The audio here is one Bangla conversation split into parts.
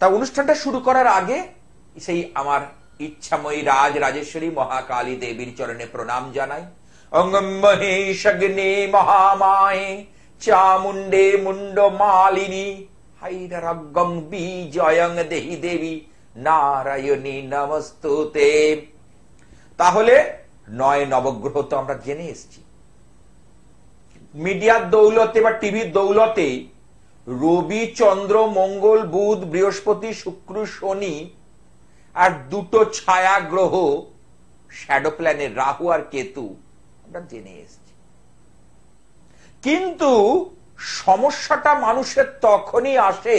তা অনুষ্ঠানটা শুরু করার আগে সেই আমার ইচ্ছাময়ী রাজেশ্বরী মহাকালী দেবীর চরণে প্রণাম জানাই। অঙ্গম মহেশগ্নে মহামায়ে চামুন্ডে মুন্ড মালিনী হৈরগং বিজয়ং দেহি দেবী নারায়ণী নমস্তুতে। তাহলে 9 নবগ্রহ তো আমরা জেনে এসেছি। মিডিয়ার দৌলতে বা টিভির দৌলতে রবি, চন্দ্র, মঙ্গল, বুধ, বৃহস্পতি, শুক্র, শনি আর 2টো ছায়া গ্রহ শ্যাডো প্ল্যানের রাহু আর কেতু আমরা জেনে এসেছি। কিন্তু সমস্যাটা মানুষের তখনই আসে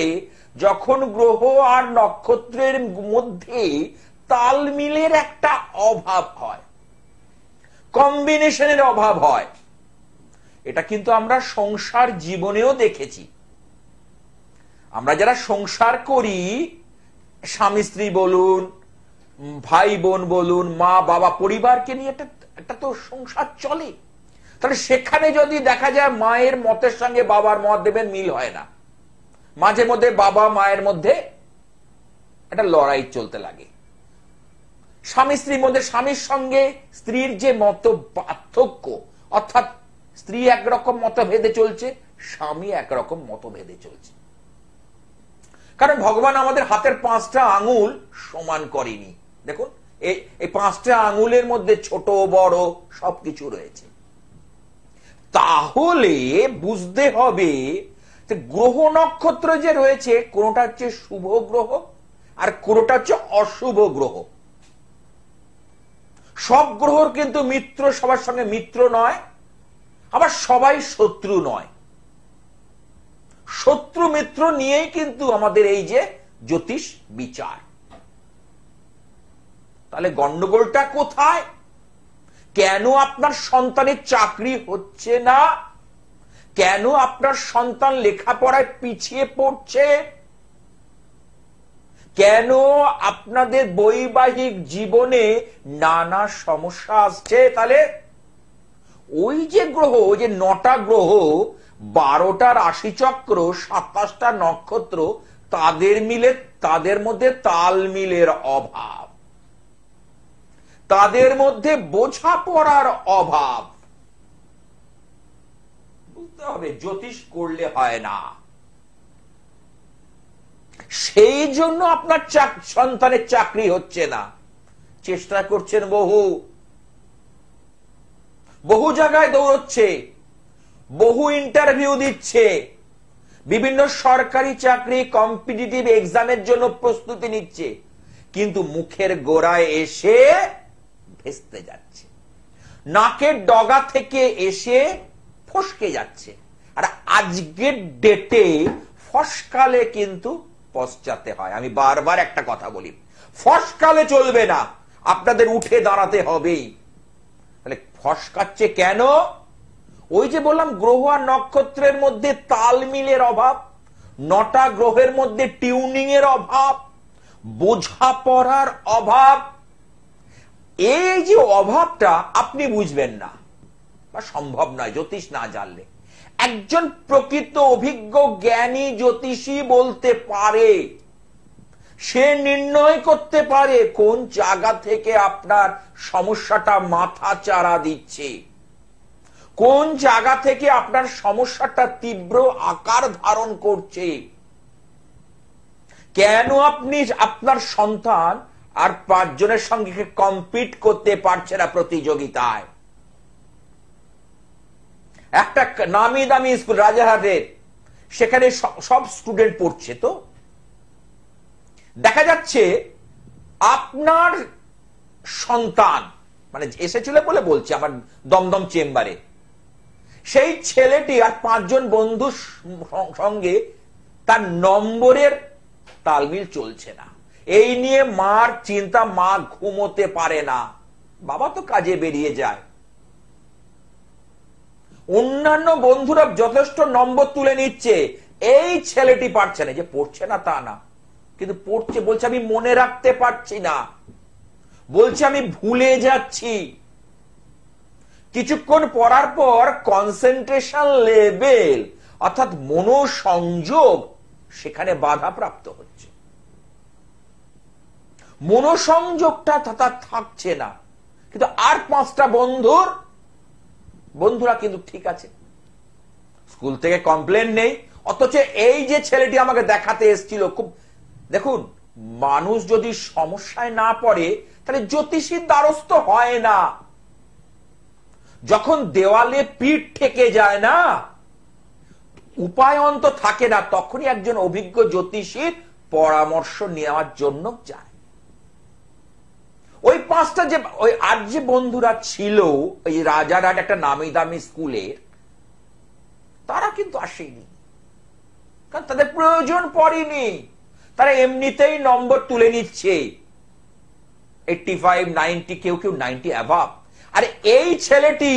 যখন গ্রহ আর নক্ষত্রের মধ্যে তাল মিলের একটা অভাব হয়, কম্বিনেশনের অভাব হয়। এটা কিন্তু আমরা সংসার জীবনেও দেখেছি। আমরা যারা সংসার করি, স্বামী স্ত্রী বলুন, ভাই বোন বলুন, মা বাবা, পরিবারকে নিয়ে একটা তো সংসার চলে। তাহলে সেখানে যদি দেখা যায় মায়ের মতের সঙ্গে বাবার মত দেবেন মিল হয় না, মাঝে মধ্যে বাবা মায়ের মধ্যে একটা লড়াই চলতে লাগে। স্বামী স্ত্রীর মধ্যে স্বামীর সঙ্গে স্ত্রীর যে মত পার্থক্য, অর্থাৎ স্ত্রী একরকম মতভেদে চলছে, স্বামী একরকম মতভেদে চলছে। কারণ ভগবান আমাদের হাতের 5টা আঙুল সমান করেনি। দেখুন এই 5টা আঙুলের মধ্যে ছোট বড় সবকিছু রয়েছে। তাহলে বুঝতে হবে যে গ্রহ নক্ষত্র যে রয়েছে, কোনটা হচ্ছে শুভ গ্রহ আর কোনটা হচ্ছে অশুভ গ্রহ। সব গ্রহর কিন্তু মিত্র সবার সঙ্গে মিত্র নয়, আবার সবাই শত্রু নয়। শত্রু মিত্র নিয়েই কিন্তু আমাদের এই যে জ্যোতিষ বিচার। তাহলে গন্ডগোলটা কোথায়? কেন আপনার সন্তানের চাকরি হচ্ছে না? কেন আপনার সন্তান লেখাপড়ায় পিছিয়ে পড়ছে? কেন আপনাদের বৈবাহিক জীবনে নানা সমস্যা আসছে? তাহলে ওই যে গ্রহ, যে 9টা গ্রহ, 12টা রাশিচক্র, 27টা নক্ষত্র, তাদের মধ্যে তাল মিলের অভাব, তাদের মধ্যে বোঝাপড়ার অভাব। বুঝতে হবে জ্যোতিষ করলে হয় না। সেই জন্য আপনার সন্তানের চাকরি হচ্ছে না। চেষ্টা করছেন, বহু জায়গায় দৌড়চ্ছে, বহু ইন্টারভিউ দিচ্ছে, বিভিন্ন সরকারি চাকরি কম্পিটিটিভ এক্সামের জন্য প্রস্তুতি নিচ্ছে, কিন্তু মুখের গোড়ায় এসে ভেস্তে যাচ্ছে, নাকের ডগা থেকে এসে ফসকে যাচ্ছে। আর আজকের ডেটে ফসকালে কিন্তু পশ্চাতে হয়। আমি বারবার একটা কথা বলি, ফসকালে চলবে না, আপনাদের উঠে দাঁড়াতে হবেই। তাহলে ফসকাচ্ছে কেন? ওই যে বললাম গ্রহ আর নক্ষত্রের মধ্যে তাল মিলের অভাব, 9টা গ্রহের মধ্যে টিউনিং এর অভাব, বোঝাপড়ার অভাব। এই যে অভাবটা আপনি বুঝবেন না বা সম্ভব নয় জ্যোতিষ না জানলে। একজন প্রকৃত অভিজ্ঞ জ্ঞানী জ্যোতিষী বলতে পারে, সে নির্ণয় করতে পারে কোন জায়গা থেকে আপনার সমস্যাটা মাথা চাড়া দিচ্ছে, কোন জায়গা থেকে আপনার সমস্যাটা তীব্র আকার ধারণ করছে, কেন আপনি আপনার সন্তান আর 5 জনের সঙ্গে কম্পিট করতে পারছে না প্রতিযোগিতায়। একটা নামি দামি স্কুল রাজারহাটের, সেখানে সব স্টুডেন্ট পড়ছে, তো দেখা যাচ্ছে আপনার সন্তান মানে এসেছিল বলে বলছি আমার দমদম চেম্বারে, সেই ছেলেটি আর 5 জন বন্ধুর সঙ্গে তার নম্বরের তালমিল চলছে না। এই নিয়ে মার চিন্তা, মা ঘুমোতে পারে না, বাবা তো কাজে বেরিয়ে যায়। অন্যান্য বন্ধুরা যথেষ্ট নম্বর তুলে নিচ্ছে, এই ছেলেটি পারছে না। যে পড়ছে না তা না, কিন্তু পড়ছে, বলছে আমি মনে রাখতে পারছি না, বলছে আমি ভুলে যাচ্ছি। কিছুক্ষণ পড়ার পর কনসেন্ট্রেশন লেভেল অর্থাৎ মনোসংযোগ সেখানে বাধাপ্রাপ্ত হচ্ছে। মনোসংযোগটা তার থাকছে না। কিন্তু আর 5টা বন্ধুরা কিন্তু ঠিক আছে, স্কুল থেকে কমপ্লেন নেই। অথচ এই যে ছেলেটি আমাকে দেখাতে এসেছিল, খুব দেখুন, মানুষ যদি সমস্যায় না পড়ে তাহলে জ্যোতিষীর দ্বারস্থ হয় না। যখন দেওয়ালে পিঠ ঠেকে যায় না, উপায় অন্ত থাকে না, তখনই একজন অভিজ্ঞ জ্যোতিষীর পরামর্শ নেওয়ার জন্য যায়। ওই 5টা যে ওই আর যে বন্ধুরা ছিল ওই রাজারহাট একটা নামি দামি স্কুলের, তারা কিন্তু আসেনি, কারণ তাদের প্রয়োজন পড়েনি। তারা এমনিতেই নম্বর তুলে নিচ্ছে 85, 90, কেউ 90 অ্যাভাব। আর এই ছেলেটি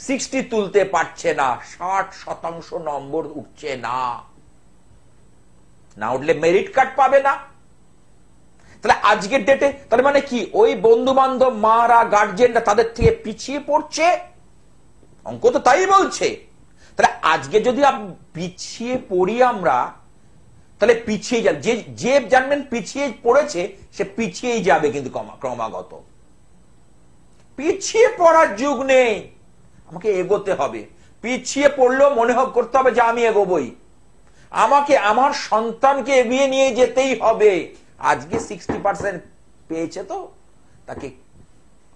60 তুলতে পারছে না, 60% নম্বর উঠছে না, না উঠলে মেরিট কার্ড পাবে না। তাহলে আজকের ডেটে তার মানে কি, ওই বন্ধু বান্ধব, মারা, গার্জেনরা তাদের থেকে পিছিয়ে পড়ছে, অঙ্ক তো তাই বলছে। তাহলে আজকে যদি পিছিয়ে পড়ি আমরা, তাহলে পিছিয়ে যাবে। যে জানবেন পিছিয়ে পড়েছে সে পিছিয়েই যাবে, কিন্তু ক্রমাগত পিছিয়ে পড়ার যুগ নেই, আমাকে এগোতে হবে। পিছিয়ে পড়লেও মনে করতে হবে যে আমি এগোবই, আমাকে আমার সন্তানকে এগিয়ে নিয়ে যেতেই হবে। আজকে 60% পেয়েছে, তো তাকে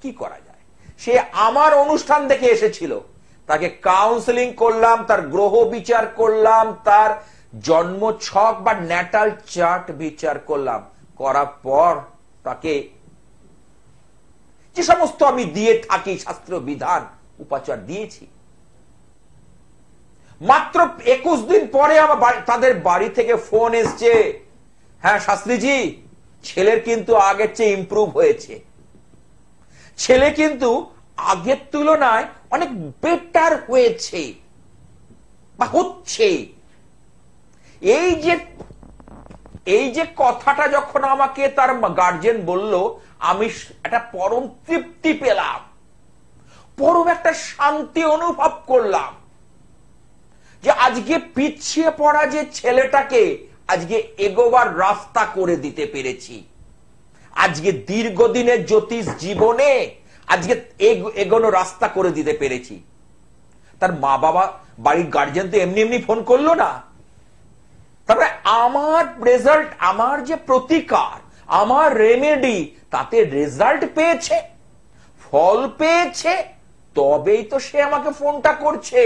কি করা যায়? সে আমার অনুষ্ঠান দেখে এসেছিল, তাকে কাউন্সেলিং করলাম, তার গ্রহ বিচার করলাম, তার জন্ম ছক বা ন্যাটাল চার্ট বিচার করলাম, করার পর তাকে যে সমস্ত আমি দিয়ে থাকি শাস্ত্র বিধান উপাচার দিয়েছি। মাত্র 21 দিন পরে আমার তাদের বাড়ি থেকে ফোন এসছে, হ্যাঁ শাস্ত্রীজি, ছেলের কিন্তু আগের চেয়ে ইমপ্রুভ হয়েছে, ছেলে কিন্তু আগের তুলনায় অনেক বেটার হয়েছে বা হচ্ছে। এই যে কথাটা যখন আমাকে তার গার্জেন বলল, আমি একটা পরম তৃপ্তি পেলাম, পরম একটা শান্তি অনুভব করলাম যে আজকে পিছিয়ে পড়া যে ছেলেটাকে আজকে এগোবার রাস্তা করে দিতে পেরেছি। আজকে দীর্ঘদিনের জ্যোতিষ জীবনে আজকে এগোনো রাস্তা করে দিতে পেরেছি। তার মা বাবা, বাড়ির গার্জেন তো এমনি এমনি ফোন করলো না। তারপরে আমার রেজাল্ট, আমার যে প্রতিকার, আমার রেমেডি, তাতে রেজাল্ট পেয়েছে, ফল পেয়েছে, তবেই তো সে আমাকে ফোনটা করছে।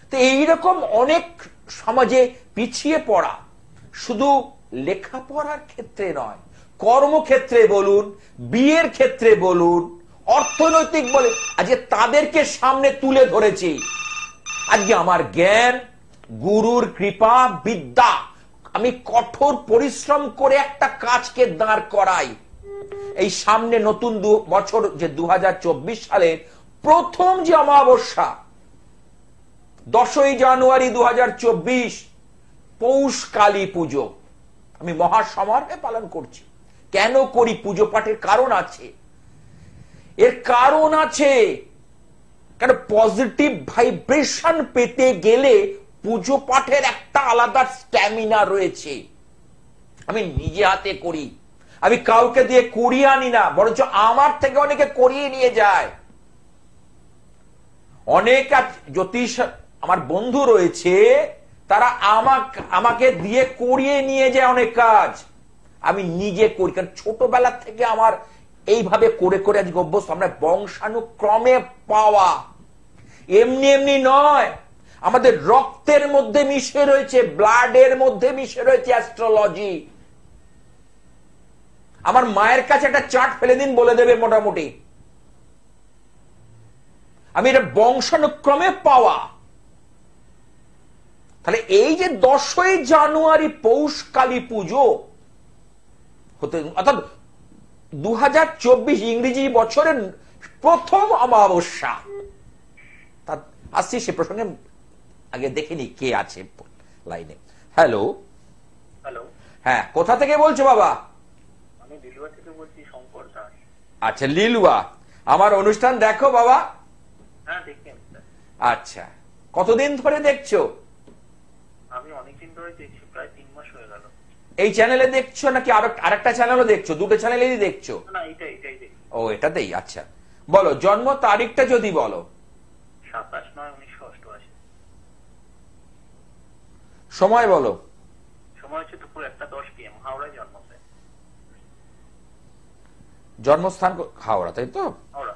তো এইরকম অনেক সমাজে পিছিয়ে পড়া, শুধু লেখাপড়ার ক্ষেত্রে নয়, কর্মক্ষেত্রে বলুন, বিয়ের ক্ষেত্রে বলুন, অর্থনৈতিক বলে, আজকে তাদেরকে সামনে তুলে ধরেছি। আজকে আমার জ্ঞান, গুরুর কৃপা, বিদ্যা, আমি কঠোর পরিশ্রম করে একটা কাজকে দাঁড় করাই। এই সামনে নতুন বছর যে 2024 সালের প্রথম যে অমাবস্যা, 10ই জানুয়ারি 2024, পৌষ কালী পুজো, আমি মহাসমারোহে পালন করছি। কেন করি? পুজো পাঠের কারণ আছে, এর কারণ আছে। কারণ পজিটিভ ভাইব্রেশন পেতে গেলে পুজো পাঠের একটা আলাদা স্ট্যামিনা রয়েছে। আমি নিজে হাতে করি, আমি কাউকে দিয়ে করিয়ে আনি না, বরঞ্চ আমার থেকে অনেকে করিয়ে নিয়ে যায়। অনেক জ্যোতিষ আমার বন্ধু রয়েছে, তারা আমাকে দিয়ে করিয়ে নিয়ে যায় অনেক কাজ, আমি নিজে করি। কারণ ছোটবেলা থেকে আমার এইভাবে করে করে আজকে অভ্যস্ত। আমরা বংশানুক্রমে পাওয়া, এমনি এমনি নয়, আমাদের রক্তের মধ্যে মিশে রয়েছে, ব্লাডের মধ্যে মিশে রয়েছে অ্যাস্ট্রোলজি। আমার মায়ের কাছে একটা চার্ট ফেলে দিন, বলে দেবে মোটামুটি। আমি এটা বংশানুক্রমে পাওয়া। তাহলে এই যে 10ই জানুয়ারি পৌষ কালী পুজো হতে, অর্থাৎ 2024 ইংরেজি বছরের প্রথম অমাবস্যা, আসছি সে প্রসঙ্গে। আগে দেখেনি কে আছে লাইনে। হ্যালো। হ্যালো, হ্যাঁ, কোথা থেকে বলছো বাবা? আমি লিলুয়া থেকে বলছি, শঙ্কর দাস। আচ্ছা, লিলুয়া, আমার অনুষ্ঠান দেখো বাবা? হ্যাঁ, দেখি। আচ্ছা, কতদিন ধরে দেখছো? আমি অনেকদিন ধরে দেখছি, প্রায় 3 মাস হয়ে গেল। এই চ্যানেলে দেখছো নাকি আরেকটা চ্যানেলও দেখছো? দুটো চ্যানেলেই দেখছো? না এটাই ও, এটাতেই। আচ্ছা, বলো জন্ম তারিখটা যদি বলো। 27/9/1988। সময় বলো। সময় হচ্ছে দুপুর 1:10 PM, হাওড়ায় জন্ম। জন্মস্থান হাওড়া, তাই তো? হাওড়া।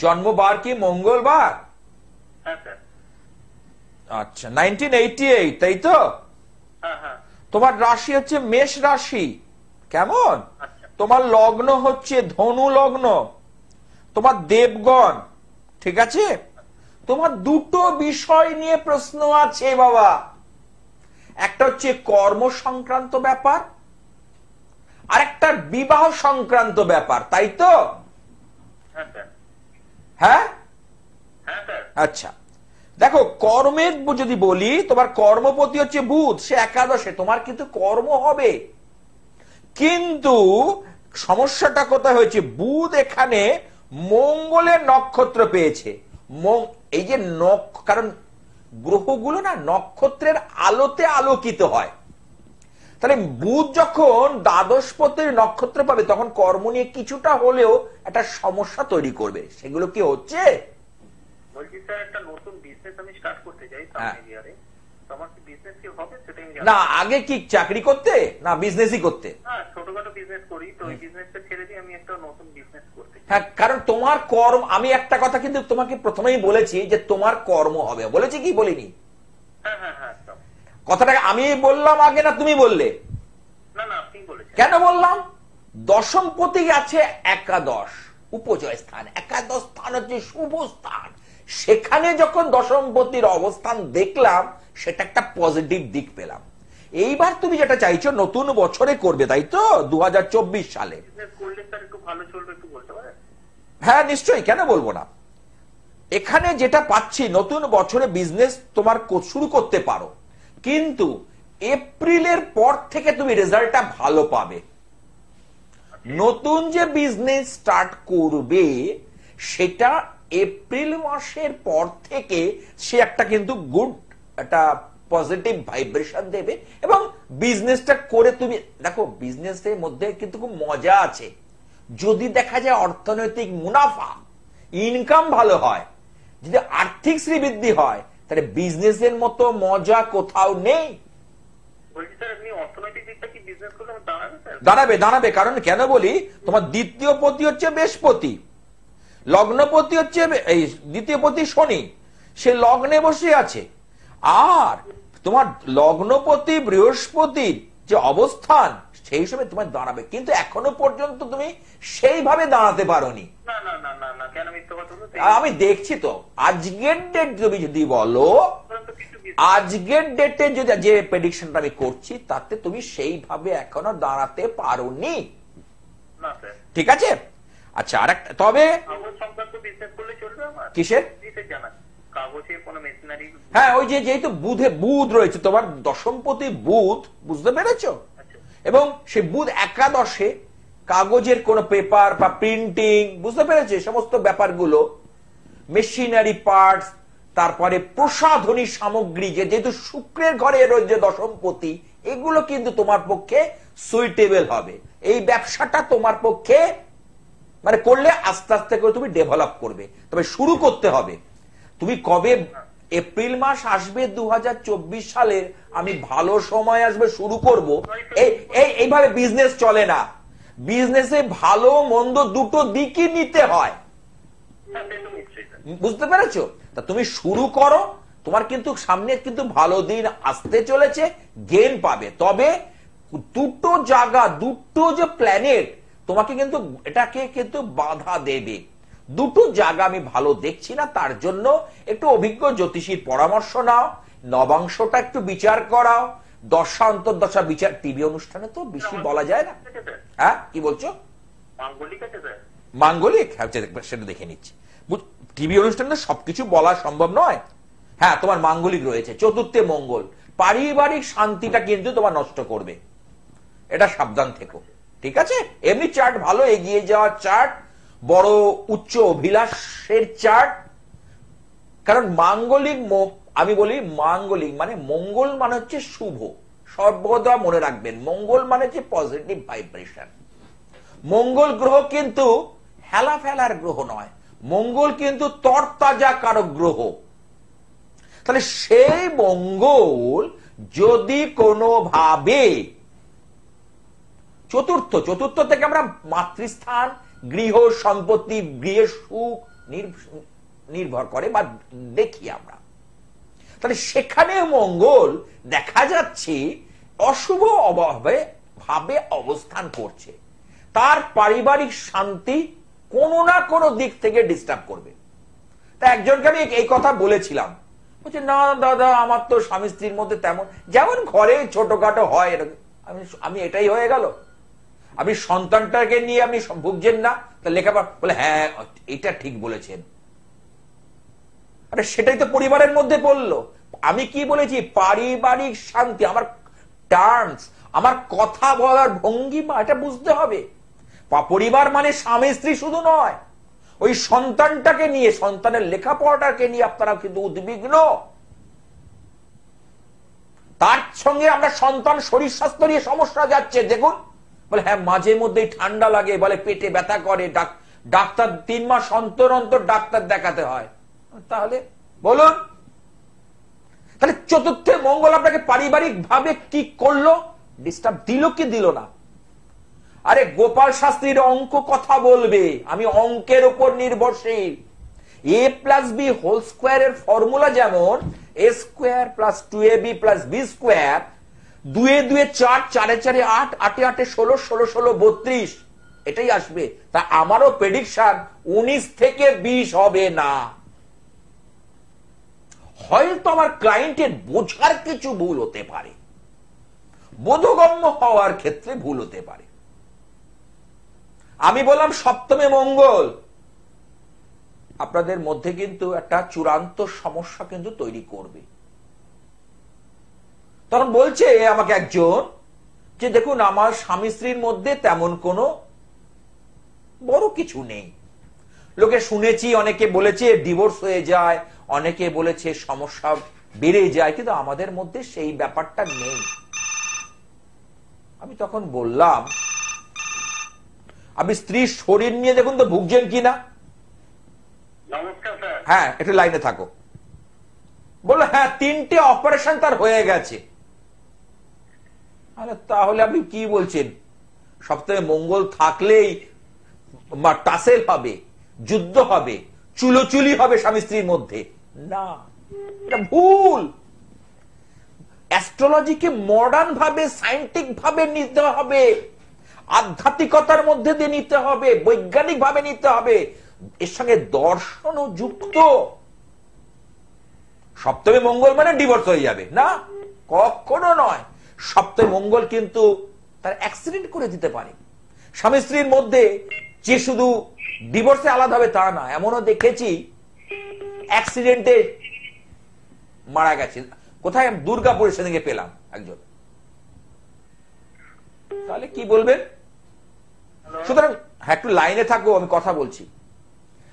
জন্মবার কি মঙ্গলবার? হ্যাঁ স্যার। আচ্ছা, 1988, তাই তো? হ্যাঁ হ্যাঁ। তোমার রাশি হচ্ছে মেষ রাশি। কেমন? আচ্ছা। তোমার লগ্ন হচ্ছে ধনু লগ্ন, তোমার দেবগণ। ঠিক আছে? তোমার দুটো বিষয় নিয়ে প্রশ্ন আছে বাবা। একটা হচ্ছে কর্ম সংক্রান্ত ব্যাপার, আর একটা বিবাহ সংক্রান্ত ব্যাপার, তাই তো? হ্যাঁ স্যার। হ্যাঁ হ্যাঁ স্যার। আচ্ছা, দেখো কর্মের যদি বলি, তোমার কর্মপতি হচ্ছে বুধ, সে একাদশে, তোমার কিন্তু কর্ম হবে। কিন্তু সমস্যাটা কোথায় হয়েছে? বুধ এখানে মঙ্গলের নক্ষত্র পেয়েছে। এই যে কারণ গ্রহগুলো না নক্ষত্রের আলোতে আলোকিত হয়, তাহলে বুধ যখন দ্বাদশপতির নক্ষত্র পাবে তখন কর্ম নিয়ে কিছুটা হলেও একটা সমস্যা তৈরি করবে। সেগুলো কি হচ্ছে? বলছি স্যার, একটা নতুন বিজনেস আমি স্টার্ট করতে চাই সামনের ইয়ারে। তো আমার কি বিজনেস কি হবে সেটা আমি জানি না। আগে কি চাকরি করতে না বিজনেসই করতে? হ্যাঁ, ছোটখাটো বিজনেস করি, তো ওই বিজনেসটা ছেড়ে দিয়ে আমি একটা নতুন বিজনেস করতে চাই। হ্যাঁ, কারণ তোমার কর্ম, আমি একটা কথা কিন্তু তোমাকে প্রথমেই বলেছি যে তোমার কর্ম হবে। বলেছি কি বলিনি? হ্যাঁ হ্যাঁ হ্যাঁ একদম। কথাটাকে আমি বললাম আগে না তুমি বললে? না না, আপনি বলেছেন। কেন বললাম? দশমপতি আছে একাদশ, উপজয় স্থান। একাদশ স্থান হচ্ছে শুভ স্থান। সেখানে যখন দশমপতির অবস্থান দেখলাম, সেটা একটা পজিটিভ দিক পেলাম। এইবার তুমি যেটা চাইছো নতুন বছরে করবে, তাই তো? 2024 সালে বিজনেস করলে স্যার একটু ভালো চলবে, একটু বলতে পারেন? হ্যাঁ নিশ্চয়ই, কেন বলবো না। এখানে যেটা পাচ্ছি, নতুন বছরে বিজনেস তোমার শুরু করতে পারো, কিন্তু এপ্রিলের পর থেকে তুমি রেজাল্টটা ভালো পাবে। নতুন যে বিজনেস স্টার্ট করবে সেটা এপ্রিল মাসের পর থেকে সে একটা কিন্তু গুড একটা পজিটিভ ভাইব্রেশন দেবে, এবং বিজনেসটা করে তুমি দেখো, বিজনেসের মধ্যে কিন্তু খুব মজা আছে। যদি দেখা যায় অর্থনৈতিক মুনাফা, ইনকাম ভালো হয়, যদি আর্থিক শ্রীবৃদ্ধি হয়, তাহলে বিজনেসের মতো মজা কোথাও নেই। বলছি স্যার, আপনি অর্থনৈতিক দিকটা কি বিজনেস করলে আমার দাঁড়াবে স্যার? দাঁড়াবে। কারণ কেন বলি, তোমার দ্বিতীয় পতি হচ্ছে বৃহস্পতি, লগ্নপতি হচ্ছে এই দ্বিতীয় পতি শনি, সে লগ্নে বসে আছে। আর তোমার লগ্নপতি বৃহস্পতির যে অবস্থান, সেই হিসেবে তোমার দাঁড়াবে, কিন্তু এখনো পর্যন্ত তুমি সেইভাবে দাঁড়াতে পারোনি। না না না না না, কেন মিথ্যা কথা বলতে? আমি দেখছি তো। আজকের ডেট তুমি যদি বলো, আজকের ডেটে যদি যে প্রেডিকশনটা আমি করছি, তাতে তুমি সেইভাবে এখনো দাঁড়াতে পারোনি। না স্যার। ঠিক আছে? আচ্ছা, আরেকটা, তবে কাগজ সংক্রান্ত বিজনেস করলে চলবে আমার? কিসের? জানা কাগজের কোনো মেশিনারি? হ্যাঁ, ওই যে যেহেতু বুধ রয়েছে, তোমার দশমপতি বুধ, বুঝতে পেরেছো? এবং সে বুধ একাদশে, কাগজের কোন পেপার বা প্রিন্টিং, বুঝতে পেরেছে, সমস্ত ব্যাপারগুলো, মেশিনারি পার্টস, তারপরে প্রসাধনী সামগ্রী, যেহেতু শুক্রের ঘরে রয়েছে দশমপতি, এগুলো কিন্তু তোমার পক্ষে সুইটেবল হবে। এই ব্যবসাটা তোমার পক্ষে মানে করলে আস্তে আস্তে করে তুমি ডেভেলপ করবে, তবে শুরু করতে হবে। তুমি কবে, এপ্রিল মাস আসবে 2024 সালের, আমি ভালো সময় আসবে শুরু করব, এইভাবে বিজনেস চলে না। বিজনেসে ভালো মন্দ দুটো দিকই নিতে হয়, বুঝতে পেরেছো? তা তুমি শুরু করো, তোমার কিন্তু সামনে কিন্তু ভালো দিন আসতে চলেছে, গেন পাবে। তবে দুটো জায়গা, দুটো যে প্ল্যানেট তোমাকে কিন্তু এটাকে কিন্তু বাধা দেবে। দুটো জায়গা আমি ভালো দেখছি না, তার জন্য একটু অভিজ্ঞ জ্যোতিষীর পরামর্শ নাও, নবাংশটা একটু বিচার করাও, দশা অন্তর্দশা বিচার। টিভি অনুষ্ঠানে তো বেশি বলা যায় না। হ্যাঁ, কি বলছো? মাঙ্গলিক? হ্যাঁ, সেটা দেখে নিচ্ছি। টিভি অনুষ্ঠানে সবকিছু বলা সম্ভব নয়। হ্যাঁ, তোমার মাঙ্গলিক রয়েছে, চতুর্থে মঙ্গল, পারিবারিক শান্তিটা কিন্তু তোমার নষ্ট করবে, এটা সাবধান থেকো। ঠিক আছে? এমনি চার্ট ভালো, এগিয়ে যাওয়ার চার্ট, বড় উচ্চ অভিলাষের চার্ট। কারণ মাঙ্গলিক, আমি বলি মাঙ্গলিক মানে মঙ্গল মানে হচ্ছে শুভ, সর্বদা মনে রাখবেন মঙ্গল মানে হচ্ছে পজিটিভ ভাইব্রেশন। মঙ্গল গ্রহ কিন্তু হেলা ফেলার গ্রহ নয়, মঙ্গল কিন্তু তরতাজা কারক গ্রহ। তাহলে সেই মঙ্গল যদি কোনোভাবে চতুর্থ থেকে আমরা মাতৃস্থান, গৃহ সম্পত্তি, গৃহের সুখ নির্ভর করে বা দেখি আমরা, তাহলে সেখানে মঙ্গল দেখা যাচ্ছে অশুভ ভাবে অবস্থান করছে, তার পারিবারিক শান্তি কোনো না কোনো দিক থেকে ডিস্টার্ব করবে। তা একজনকে আমি এই কথা বলেছিলাম, বলছে না দাদা আমার তো স্বামী স্ত্রীর মধ্যে তেমন, যেমন ঘরে ছোটখাটো হয় আমি এটাই হয়ে গেল, আপনি সন্তানটাকে নিয়ে আপনি ভুগছেন না, তা লেখাপড়া বলে হ্যাঁ এটা ঠিক বলেছেন। আরে সেটাই তো পরিবারের মধ্যে পড়লো। আমি কি বলেছি? পারিবারিক শান্তি, আমার টার্মস, আমার কথা বলার ভঙ্গিমা, এটা বুঝতে হবে। পরিবার মানে স্বামী স্ত্রী শুধু নয়, ওই সন্তানটাকে নিয়ে, সন্তানের লেখাপড়াটাকে নিয়ে আপনারা কিন্তু উদ্বিগ্ন। তার সঙ্গে আমরা সন্তান শরীর স্বাস্থ্য নিয়ে সমস্যা যাচ্ছে, দেখুন বলে হ্যাঁ মাঝে মধ্যেই ঠান্ডা লাগে, বলে পেটে ব্যথা করে, ডাক্তার 3 মাস অন্তর অন্তর ডাক্তার দেখাতে হয়। তাহলে বলুন, তাহলে চতুর্থে মঙ্গল আপনাকে পারিবারিক ভাবে কি করলো? ডিস্টার্ব দিল কি দিল না? আরে গোপাল শাস্ত্রীর অঙ্ক কথা বলবে, আমি অঙ্কের উপর নির্ভরশীল। a plus B whole square এর ফর্মুলা যেমন a square plus 2ab plus B square, 2 এ 2 4, 4 এ 4 8, 8 এ 8 16, 16 16 32, এটাই আসবে। তা আমারও প্রেডিকশন 19 থেকে 20 হবে না। হয়তো আমার ক্লায়েন্টের বোঝার কিছু ভুল হতে পারে, বোধগম্য হওয়ার ক্ষেত্রে ভুল হতে পারে। আমি বললাম সপ্তমে মঙ্গল আপনাদের মধ্যে কিন্তু একটা চূড়ান্ত সমস্যা কিন্তু তৈরি করবে। তখন বলছে আমাকে একজন যে দেখুন আমার স্বামী স্ত্রীর মধ্যে তেমন কোনো বড় কিছু নেই। লোকে শুনেছি, অনেকে বলেছে ডিভোর্স হয়ে যায়, অনেকে বলেছে সমস্যা বেড়ে যায়, কিন্তু আমাদের মধ্যে সেই ব্যাপারটা নেই। আমি তখন বললাম আপনি স্ত্রীর শরীর নিয়ে দেখুন তো ভুগছেন কিনা। নমস্কার স্যার। হ্যাঁ একটু লাইনে থাকো। বললো হ্যাঁ 3টে অপারেশন তার হয়ে গেছে। তাহলে আপনি কি বলছেন? সপ্তাহে মঙ্গল থাকলেই টাসেল হবে, যুদ্ধ হবে, চুলোচুলি হবে স্বামী স্ত্রীর মধ্যে? না, এটা ভুল। অ্যাস্ট্রোলজিকে মডার্ন ভাবে, সায়েন্টিফিক ভাবে নিতে হবে, আধ্যাত্মিকতার মধ্যে দিয়ে নিতে হবে, বৈজ্ঞানিক ভাবে নিতে হবে, এর সঙ্গে দর্শনও যুক্ত। সপ্তমে মঙ্গল মানে ডিভোর্স হয়ে যাবে না, কখনো নয়। সপ্তমে মঙ্গল কিন্তু তার অ্যাক্সিডেন্ট করে দিতে পারে। স্বামী স্ত্রীর মধ্যে যে শুধু ডিভোর্সে আলাদা হবে তা না, এমনও দেখেছি অ্যাক্সিডেন্টে মারা গেছে। কোথায়? দুর্গাপুরে সেদিকে পেলাম একজন। তাহলে কি বলবেন? সুতরাং হ্যাঁ একটু লাইনে থাকো, আমি কথা বলছি।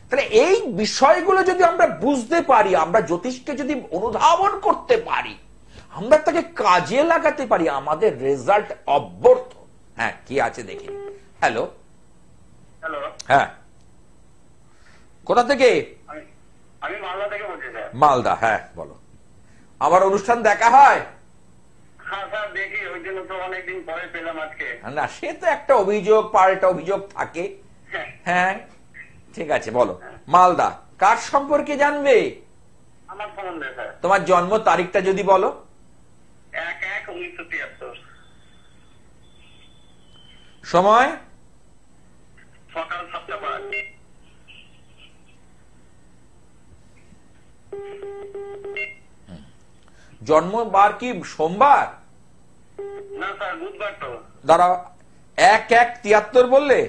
তাহলে এই বিষয়গুলো যদি আমরা বুঝতে পারি, আমরা জ্যোতিষকে যদি অনুধাবন করতে পারি, আমরা তাকে কাজে লাগাতে পারি, আমাদের রেজাল্ট অব্যর্থ। হ্যাঁ কি আছে দেখি। হ্যালো হ্যালো, হ্যাঁ কোথা থেকে? আমি মালদা থেকে বলছি স্যার। মালদা, হ্যাঁ বলো। আমার অনুষ্ঠান দেখা হয়? হ্যাঁ স্যার দেখি, ওই জন্য তো অনেকদিন পরে পেলাম আজকে। না সে তো একটা অভিযোগ, পাল্টা অভিযোগ থাকে। হ্যাঁ ঠিক আছে বলো। মালদা কার সম্পর্কে জানবে? আমার সম্বন্ধে স্যার। তোমার জন্ম তারিখটা যদি বলো। 1/1/1973। সময়? সকাল 7টা। জন্মবার কি সোমবার? না স্যার বুধবার তো। দাঁড়াও, 1/1/73 বললে?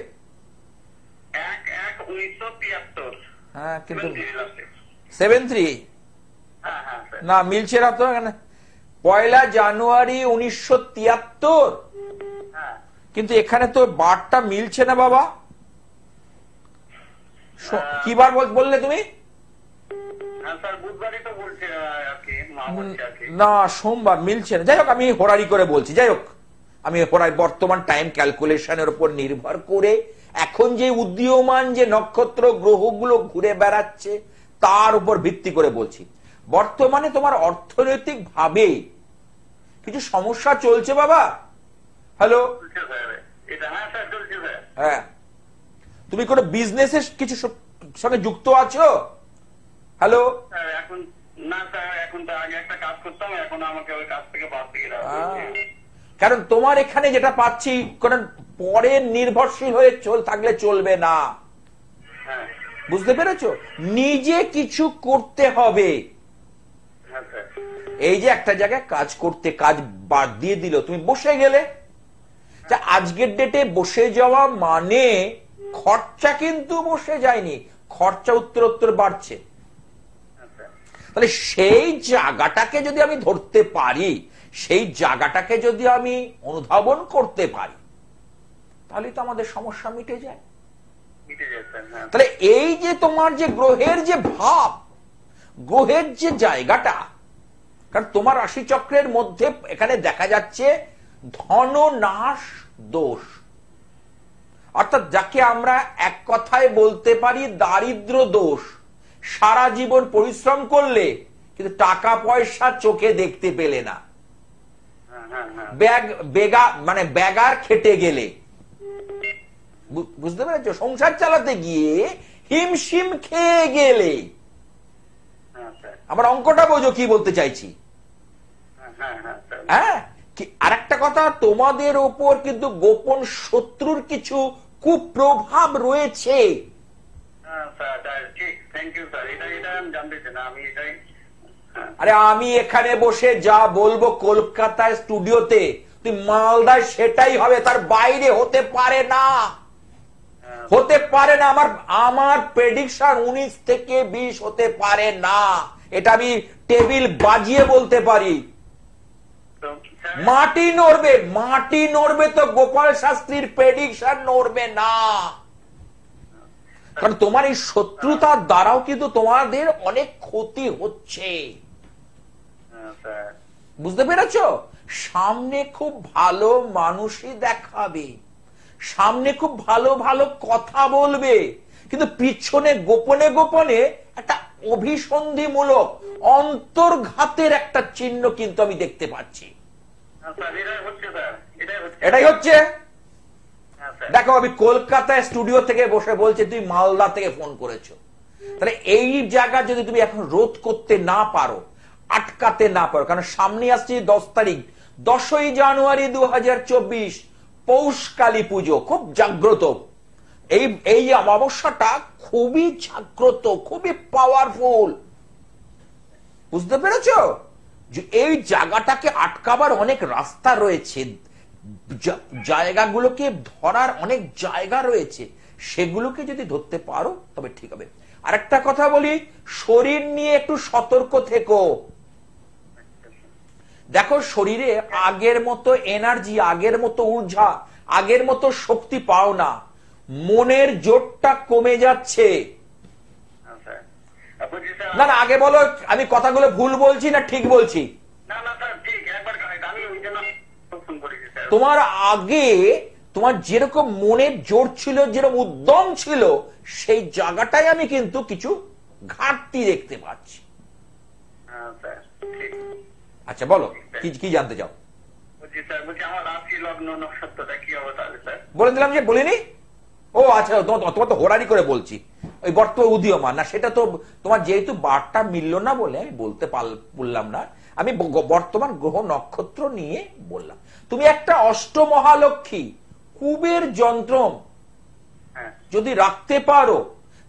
1/1/1973। হ্যাঁ কিন্তু 73। 73 হ্যাঁ হ্যাঁ স্যার। না মিলছে না তো এখানে। 1 জানুয়ারি 1973, হ্যাঁ কিন্তু এখানে তো বারটা মিলছে না বাবা। কিবার বললে তুমি? হ্যাঁ স্যার, বুধবারই তো বলছে আর কি, মা বলছে আর কি। না, সোমবার মিলছে না। যাই হোক, আমি হোরারি করে বলছি। যাই হোক, আমি বর্তমান টাইম ক্যালকুলেশনের উপর নির্ভর করে এখন যে উদীয়মান যে নক্ষত্র গ্রহগুলো ঘুরে বেড়াচ্ছে তার উপর ভিত্তি করে বলছি। বর্তমানে তোমার অর্থনৈতিক ভাবে কিছু সমস্যা চলছে বাবা। হ্যালো, হ্যাঁ, তুমি কোনো বিজনেসের কিছু সঙ্গে যুক্ত আছো? হ্যালো, এখন না স্যার, এখন তো আগে একটা কাজ করতাম, এখন আমাকে ওই কাজ থেকে বাদ দিয়ে দেওয়া হয়েছে। কারণ তোমার এখানে যেটা পাচ্ছি, কারণ পরের নির্ভরশীল হয়ে থাকলে চলবে না। বুঝতে পেরেছো? নিজে কিছু করতে হবে। এই যে একটা জায়গায় কাজ করতে, কাজ বাদ দিয়ে দিল, তুমি বসে গেলে। আজকের ডেটে বসে যাওয়া মানে খরচা কিন্তু বসে যায়নি, খরচা উত্তরোত্তর বাড়ছে। তাহলে সেই জায়গাটাকে যদি আমি ধরতে পারি, সেই জায়গাটাকে যদি আমি অনুধাবন করতে পারি, তাহলে তো আমাদের সমস্যা মিটে যায়। তাহলে এই যে তোমার যে গ্রহের যে ভাব, গ্রহের যে জায়গাটা, কারণ তোমার রাশিচক্রের মধ্যে এখানে দেখা যাচ্ছে ধননাশ দোষ, অর্থাৎ যাকে আমরা এক কথায় বলতে পারি দারিদ্র দোষ। সারা জীবন পরিশ্রম করলে কিন্তু টাকা পয়সা চোখে দেখতে পেলে না, মানে বেগার খেটে গেলে, বুঝতে পেরেছো? সংসার চালাতে গিয়ে হিমশিম খেয়ে গেলে। আমার অঙ্কটা বোঝো কি বলতে চাইছি? হ্যাঁ, আর একটা কথা, তোমাদের ওপর কিন্তু গোপন শত্রুর কিছু কুপ্রভাব রয়েছে। আরে আমি এখানে বসে যা বলবো কলকাতায় স্টুডিওতে, তুই মালদায় সেটাই হবে, তার বাইরে হতে পারে না, হতে পারে না। আমার প্রেডিকশন 19 থেকে 20 হতে পারে না, এটা আমি টেবিল বাজিয়ে বলতে পারি। মাটি নড়বে, মাটি নড়বে তো গোপাল শাস্ত্রীর প্রেডিকশন নড়বে না। কারণ তোমার এই শত্রুতার দ্বারাও কিন্তু তোমাদের অনেক ক্ষতি হচ্ছে। বুঝতে পেরেছো? সামনে খুব ভালো মানুষই দেখাবে, সামনে খুব ভালো ভালো কথা বলবে, কিন্তু পিছনে গোপনে গোপনে একটা অভিসন্ধিমূলক অন্তর্ঘাতের একটা চিহ্ন কিন্তু আমি দেখতে পাচ্ছি। এটাই হচ্ছে। দেখো, আমি কলকাতায় স্টুডিও থেকে বসে বলছি, তুই মালদা থেকে ফোন করেছো। তাহলে এই জায়গা যদি তুমি এখন রোধ করতে না পারো, আটকাতে না পারো, কারণ সামনে আসছে 10 তারিখ, 10ই জানুয়ারি 2024, পৌষ কালী পুজো, খুব জাগ্রত। এই অমাবস্যাটা খুবই জাগ্রত, খুবই পাওয়ারফুল। বুঝতে পেরেছো? এই জায়গাটাকে আটকাবার অনেক রাস্তা রয়েছে, জায়গাগুলোকে ধরার অনেক জায়গা রয়েছে, সেগুলোকে যদি ধরতে পারো তবে ঠিক হবে। আরেকটা কথা বলি, শরীর নিয়ে একটু সতর্ক থেকো। দেখো, শরীরে আগের মতো এনার্জি, আগের মতো ঊর্জা, আগের মতো শক্তি পাও না, মনের জোরটা কমে যাচ্ছে। না না, আগে বলো, আমি কথাগুলো ভুল বলছি না ঠিক বলছি? তোমার আগে তোমার যেরকম মনের জোর ছিল, যেরকম উদ্যম ছিল, সেই জায়গাটাই আমি কিন্তু কিছু ঘাটতি দেখতে পাচ্ছি। আচ্ছা বলো, কি জানতে চাও? বলে দিলাম যে বলিনি। ও আচ্ছা, তোমার তো হোরারি করে বলছি, ওই বর্তমান উদীয়মান না, সেটা তো তোমার যেহেতু বারটা মিলল না বলে আমি বলতে বললাম না। আমি বর্তমান গ্রহ নক্ষত্র নিয়ে বললাম। তুমি একটা অষ্টমহালক্ষ্মী কুবের যন্ত্র যদি রাখতে পারো,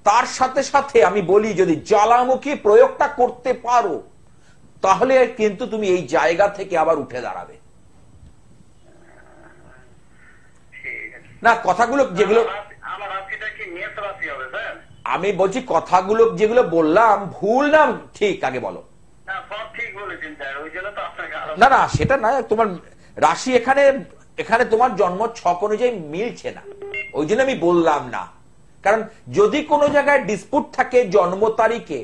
তার সাথে সাথে আমি বলি যদি জ্বালামুখী প্রয়োগটা করতে পারো, তাহলে কিন্তু তুমি এই জায়গা থেকে আবার উঠে দাঁড়াবে। না, কথাগুলো যেগুলো আমি বলছি, কথাগুলো যেগুলো বললাম ভুল না ঠিক, আগে বলো। না না, সেটা না, তোমার রাশি এখানে তোমার জন্ম ছক অনুযায়ী মিলছে না, ওই জন্য আমি বললাম না। কারণ যদি কোনো জায়গায় ডিসপুট থাকে জন্ম তারিখে,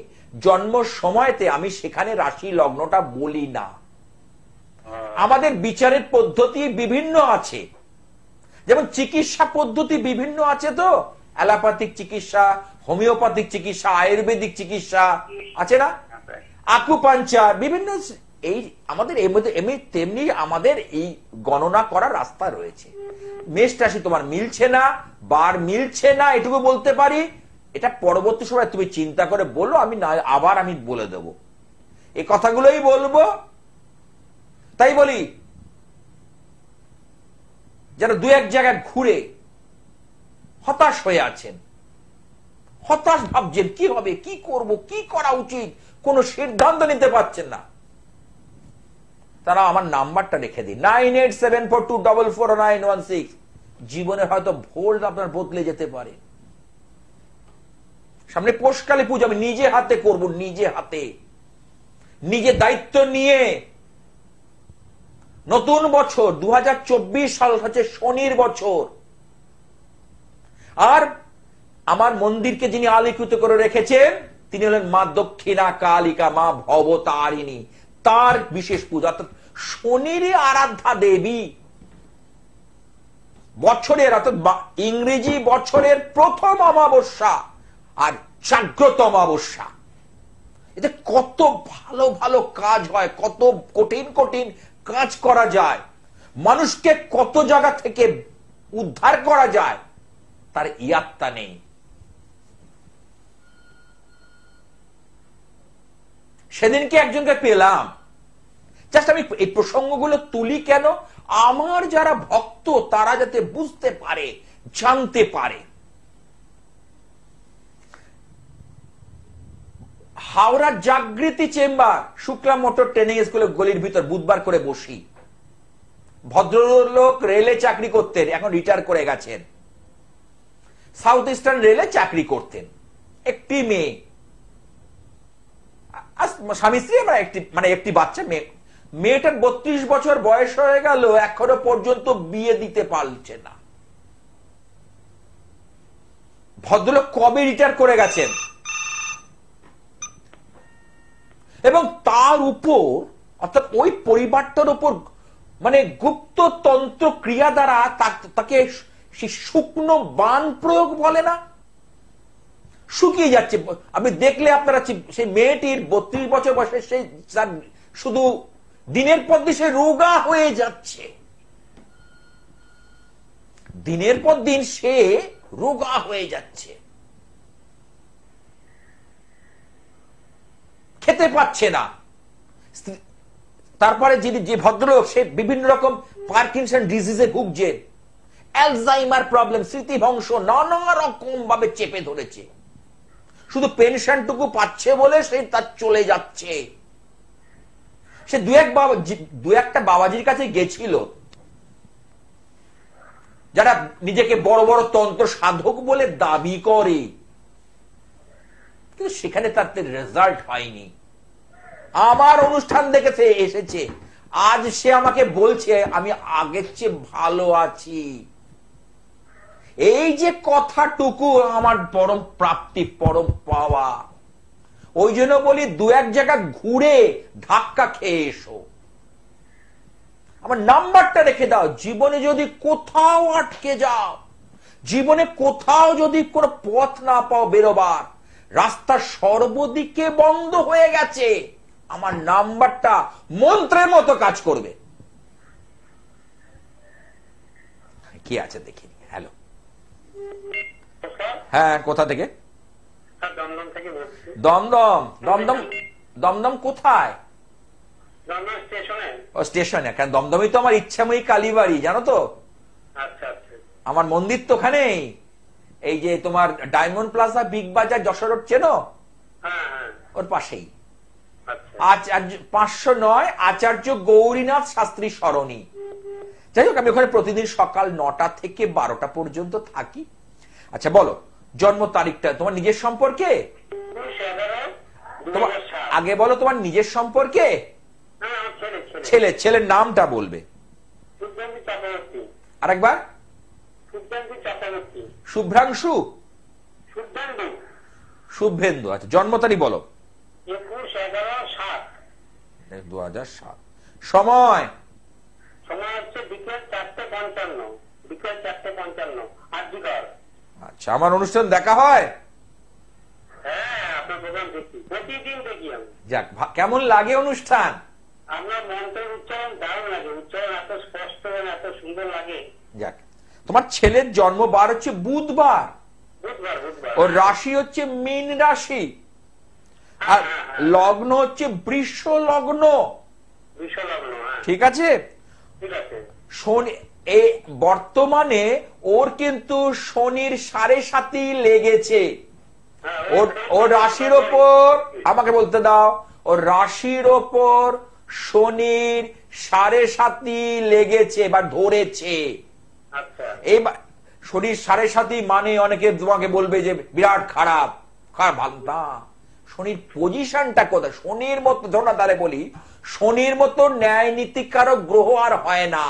জন্ম সময়তে, আমি সেখানে রাশি লগ্নটা বলি না। আমাদের বিচারের পদ্ধতি বিভিন্ন আছে, যেমন চিকিৎসা পদ্ধতি বিভিন্ন আছে, তো অ্যালোপ্যাথিক চিকিৎসা, হোমিওপ্যাথিক চিকিৎসা, আয়ুর্বেদিক চিকিৎসা আছে না, আকুপাঞ্চার, বিভিন্ন। এই আমাদের এর মধ্যে এমনি তেমনি আমাদের এই গণনা করার রাস্তা রয়েছে। মেষ রাশি তোমার মিলছে না, বার মিলছে না, এটুকু বলতে পারি। এটা পরবর্তী সময় তুমি চিন্তা করে বলো, আমি না আবার আমি বলে দেব, এই কথাগুলোই বলবো। তাই বলি, যারা দু এক জায়গায় ঘুরে হতাশ হয়ে আছেন, হতাশ ভাবছেন কি হবে, কি করব, কি করা উচিত, কোন সিদ্ধান্ত নিতে পারছেন না, তারা আমার নাম্বারটা রেখে দিন 9874244916। জীবনে হয়তো ভোল্ট আপনার বদলে যেতে পারে। সামনে পৌষকালী পুজো আমি নিজে হাতে করব, নিজে হাতে, নিজে দায়িত্ব নিয়ে। নতুন বছর 2024 সাল হচ্ছে শনির বছর। আর আমার মন্দিরকে যিনি আলোকিত করে রেখেছেন তিনি হলেন মা দক্ষিণা কালিকা, মা ভবতারিণী। তার বিশেষ পূজা, অর্থাৎ শনির আরাধ্যা দেবী। বছরের অর্থাৎ ইংরেজি বছরের প্রথম অমাবস্যা আর জাগ্রত অমাবস্যা, এতে কত ভালো ভালো কাজ হয়, কত কঠিন কঠিন কাজ করা যায়, মানুষকে কত জায়গা থেকে উদ্ধার করা যায়, তার ইয়াত্তা নেই। সেদিনকে একজনকে পেলাম, জাস্ট আমি এই প্রসঙ্গগুলো তুলি কেন, আমার যারা ভক্ত তারা যাতে বুঝতে পারে, জানতে পারে। Howrah Jagriti chamber, Shukla motor training স্কুলের গলির ভিতর বুধবার করে বসি। ভদ্রলোক রেলে চাকরি করতেন, এখন রিটায়ার করে গেছেন। সাউথ ইস্টার্ন রেলে চাকরি করতেন। একটি মেয়ে, স্বামী স্ত্রী, একটি বাচ্চা মেয়ে। মেয়েটার 32 বছর বয়স হয়ে গেল, এখনো পর্যন্ত বিয়ে দিতে পারছে না। ভদ্রলোক কবে রিটায়ার করে গেছেন, এবং তার উপর অর্থাৎ ওই পরিবারটার উপর গুপ্ততন্ত্র ক্রিয়া দ্বারা তাকে শুকনো বান প্রয়োগ বলে না, শুকিয়ে যাচ্ছে। আপনি দেখলে আপনারা সেই মেয়েটির 32 বছর বয়সে সেই শুধু দিনের পর দিন সে রোগা হয়ে যাচ্ছে, দিনের পর দিন সে রোগা হয়ে যাচ্ছে, খেতে পাচ্ছে না। তারপরে যে ভদ্রলোক, সে বিভিন্ন রকম পার্কিনসন ডিজিজে ভুগছেন, অ্যালজাইমার প্রবলেম, স্মৃতিভ্রংশ নানা রকম ভাবে চেপে ধরেছে। শুধু পেনশনটুকু পাচ্ছে বলে সে তার চলে যাচ্ছে। সে দু একটা বাবাজির কাছে গেছিল, যারা নিজেকে বড় বড় তন্ত্র সাধক বলে দাবি করে, কিন্তু সেখানে তার রেজাল্ট হয়নি। আমার অনুষ্ঠান দেখে এসেছে, আজ সে আমাকে বলছে আমি আগের চেয়ে ভালো আছি। এই যে কথাটুকু আমার পরম প্রাপ্তি, পরম পাওয়া। ওই জন্য বলি, দু এক জায়গা ঘুরে ধাক্কা খেয়ে এসো, আমার নাম্বারটা রেখে দাও। জীবনে যদি কোথাও আটকে যাও, জীবনে কোথাও যদি কোনো পথ না পাও বেরোবার, রাস্তা সর্বদিকে বন্ধ হয়ে গেছে, আমার নাম্বারটা মন্ত্রের মতো কাজ করবে। কি আছে দেখি। হ্যালো, হ্যাঁ, কোথা থেকে? দমদম। দমদম, দমদম কোথায়? ও স্টেশনে। কারণ দমদমই তো আমার ইচ্ছাময়ী কালীবাড়ি, জানো তো। আমার মন্দির তো ওখানেই, এই যে তোমার ডায়মন্ড প্লাজা, বিগ বাজার, যশোর রোড চেনো? ওর পাশেই। 509 আচার্য গৌরীনাথ শাস্ত্রী সরণি। যাই হোক, আমি ওখানে প্রতিদিন সকাল 9টা থেকে 12টা পর্যন্ত থাকি। আচ্ছা বলো, জন্ম তারিখটা তোমার নিজের সম্পর্কে? আগে বলো তোমার নিজের সম্পর্কে। ছেলের নামটা বলবে। আরেকবার। শুভ্রাংশু। শুভেন্দু। শুভেন্দু, আচ্ছা জন্ম তারিখ বলো। 21/11/7। 2007। সময়? সময় হচ্ছে বিকেল 4:55। বিকেল 4:55 আরজিকর। আচ্ছা, আমার অনুষ্ঠান দেখা হয়? হ্যাঁ, আপনার প্রোগ্রাম দেখি, প্রতিদিন দেখি আমি। যাক, কেমন লাগে অনুষ্ঠান? আপনার মন্ত্রের উচ্চারণ দারুণ লাগে, উচ্চারণ এত স্পষ্ট এবং এত সুন্দর লাগে। যাক, তোমার ছেলের জন্মবার হচ্ছে বুধবার, বুধবার। ওর রাশি হচ্ছে মীন রাশি, আর লগ্ন হচ্ছে বৃষ লগ্ন। বিষলগ্ন, হ্যাঁ ঠিক আছে? ঠিক আছে। শনি বর্তমানে ওর কিন্তু শনির 7.5 লেগেছে। ওর রাশির ওপর, আমাকে বলতে দাও, ওর রাশির ওপর শনির 7.5 লেগেছে বা ধরেছে। আচ্ছা, এইবার শনির 7.5 মানে অনেকে তোমাকে বলবে যে বিরাট খারাপ, ভালো না। শনির পজিশনটা কোথায়? শনির মতো, ধরো না তাহলে বলি, শনির মতো ন্যায় নীতিকারক গ্রহ আর হয় না।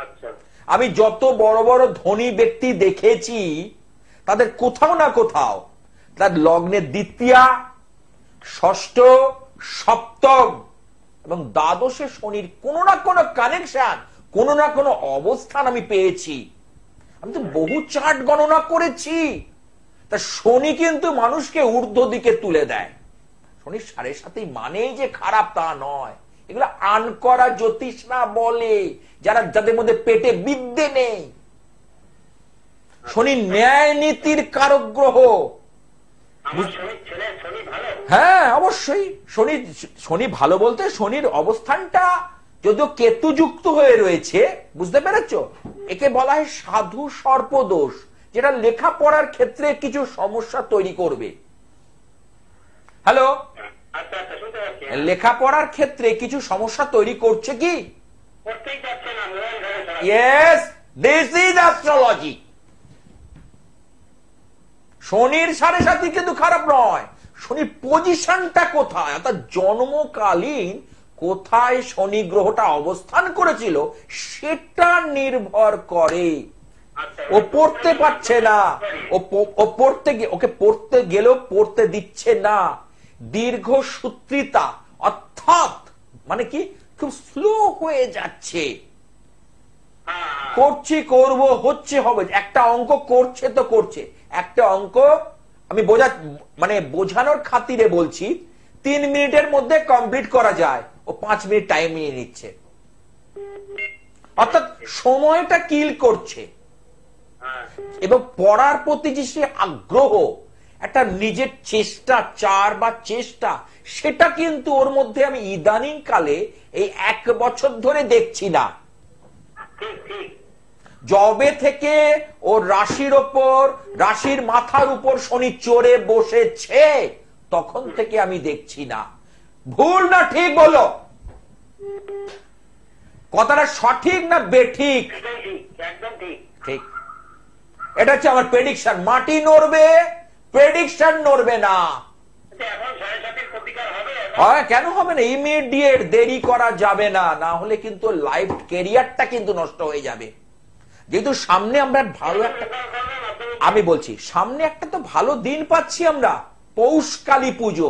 আচ্ছা। আমি যত বড় বড় ধনী ব্যক্তি দেখেছি, তাদের কোথাও না কোথাও তার লগ্নের দ্বিতীয়া, ষষ্ঠ, সপ্তম এবং দ্বাদশে শনির কোনো না কোনো কানেকশন, কোনো না কোনো অবস্থান আমি পেয়েছি। আমি তো বহু চার্ট গণনা করেছি। তা শনি কিন্তু মানুষকে ঊর্ধ্ব দিকে তুলে দেয়। শনির 7.5 মানেই যে খারাপ তা নয়। এগুলো আনকরা জ্যোতিষরা বলে, যাদের মধ্যে পেটে বিদ্যে নেই। শনি ন্যায় নীতির কারক গ্রহ। হ্যাঁ, অবশ্যই শনি ভালো বলতে শনির অবস্থানটা যদিও কেতু যুক্ত হয়ে রয়েছে, বুঝতে পেরেছো? একে বলা হয় সাধু সর্পদোষ, যেটা লেখাপড়ার ক্ষেত্রে কিছু সমস্যা তৈরি করবে। হ্যালো, লেখাপড়ার ক্ষেত্রে কিছু সমস্যা তৈরি করছে কি? Yes, this is astrology. শনির 7.5 কিন্তু খারাপ নয়। শনির পজিশনটা কোথায়, অর্থাৎ জন্মকালীন কোথায় শনি গ্রহটা অবস্থান করেছিল সেটা নির্ভর করে। ও পড়তে পারছে না, ওকে পড়তে গেলেও পড়তে দিচ্ছে না। দীর্ঘ সূত্রিতা, অর্থাৎ মানে কি, খুব স্লো হয়ে যাচ্ছে। করছি, করব, হচ্ছে, হবে। একটা অঙ্ক করছে তো করছে, একটা অঙ্ক আমি বোঝানোর খাতিরে বলছি, 3 মিনিটের মধ্যে কমপ্লিট করা যায়, ও 5 মিনিট টাইম নিয়ে নিচ্ছে। অর্থাৎ সময়টা কিল করছে। এবং পড়ার প্রতি যে সে আগ্রহ, একটা নিজের চেষ্টা, চেষ্টা, সেটা কিন্তু ওর মধ্যে আমি ইদানিং কালে এই 1 বছর ধরে দেখছি না। জবে থেকে ওর রাশির ওপর, রাশির মাথার উপর শনি চড়ে বসেছে, তখন থেকে আমি দেখছি না। ভুল না ঠিক বলো? কথাটা সঠিক না বেঠিক? ঠিক। এটা হচ্ছে আমার প্রেডিকশন। মাটি নড়বে, প্রেডিকশন নড়বে না। কেন হবে না? ইমিডিয়েট, দেরি করা যাবে না, না হলে কিন্তু লাইফ ক্যারিয়ারটা কিন্তু নষ্ট হয়ে যাবে। যেহেতু সামনে আমরা ভালো একটা, আমি বলছি সামনে একটা তো ভালো দিন পাচ্ছি আমরা, পৌষ কালী পুজো,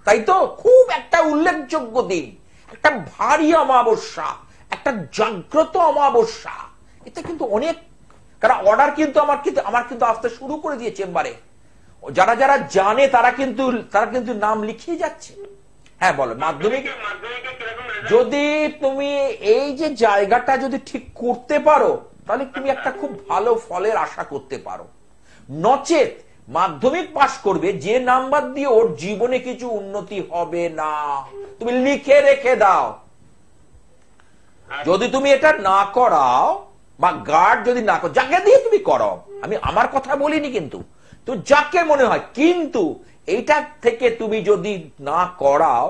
তাই তো? খুব একটা উল্লেখযোগ্য দিন, একটা ভারী অমাবস্যা, একটা জাগ্রত অমাবস্যা। এটা কিন্তু অনেক, কারণ অর্ডার কিন্তু আমার কিন্তু আসতে শুরু করে দিয়ে চেম্বারে। যারা যারা জানে তারা কিন্তু নাম লিখিয়ে যাচ্ছে। হ্যাঁ বলো, মাধ্যমিক যদি তুমি এই যে জায়গাটা যদি ঠিক করতে পারো, তাহলে তুমি একটা খুব ভালো ফলের আশা করতে পারো। নচেত মাধ্যমিক পাশ করবে যে নাম্বার দিয়ে, ওর জীবনে কিছু উন্নতি হবে না। তুমি লিখে রেখে দাও। যদি তুমি এটা না করাও, বা গার্ড যদি না করো, যাকে দিয়ে তুমি করো, আমি আমার কথা বলিনি, কিন্তু তো যাকে মনে হয়, কিন্তু এইটা থেকে তুমি যদি না করাও,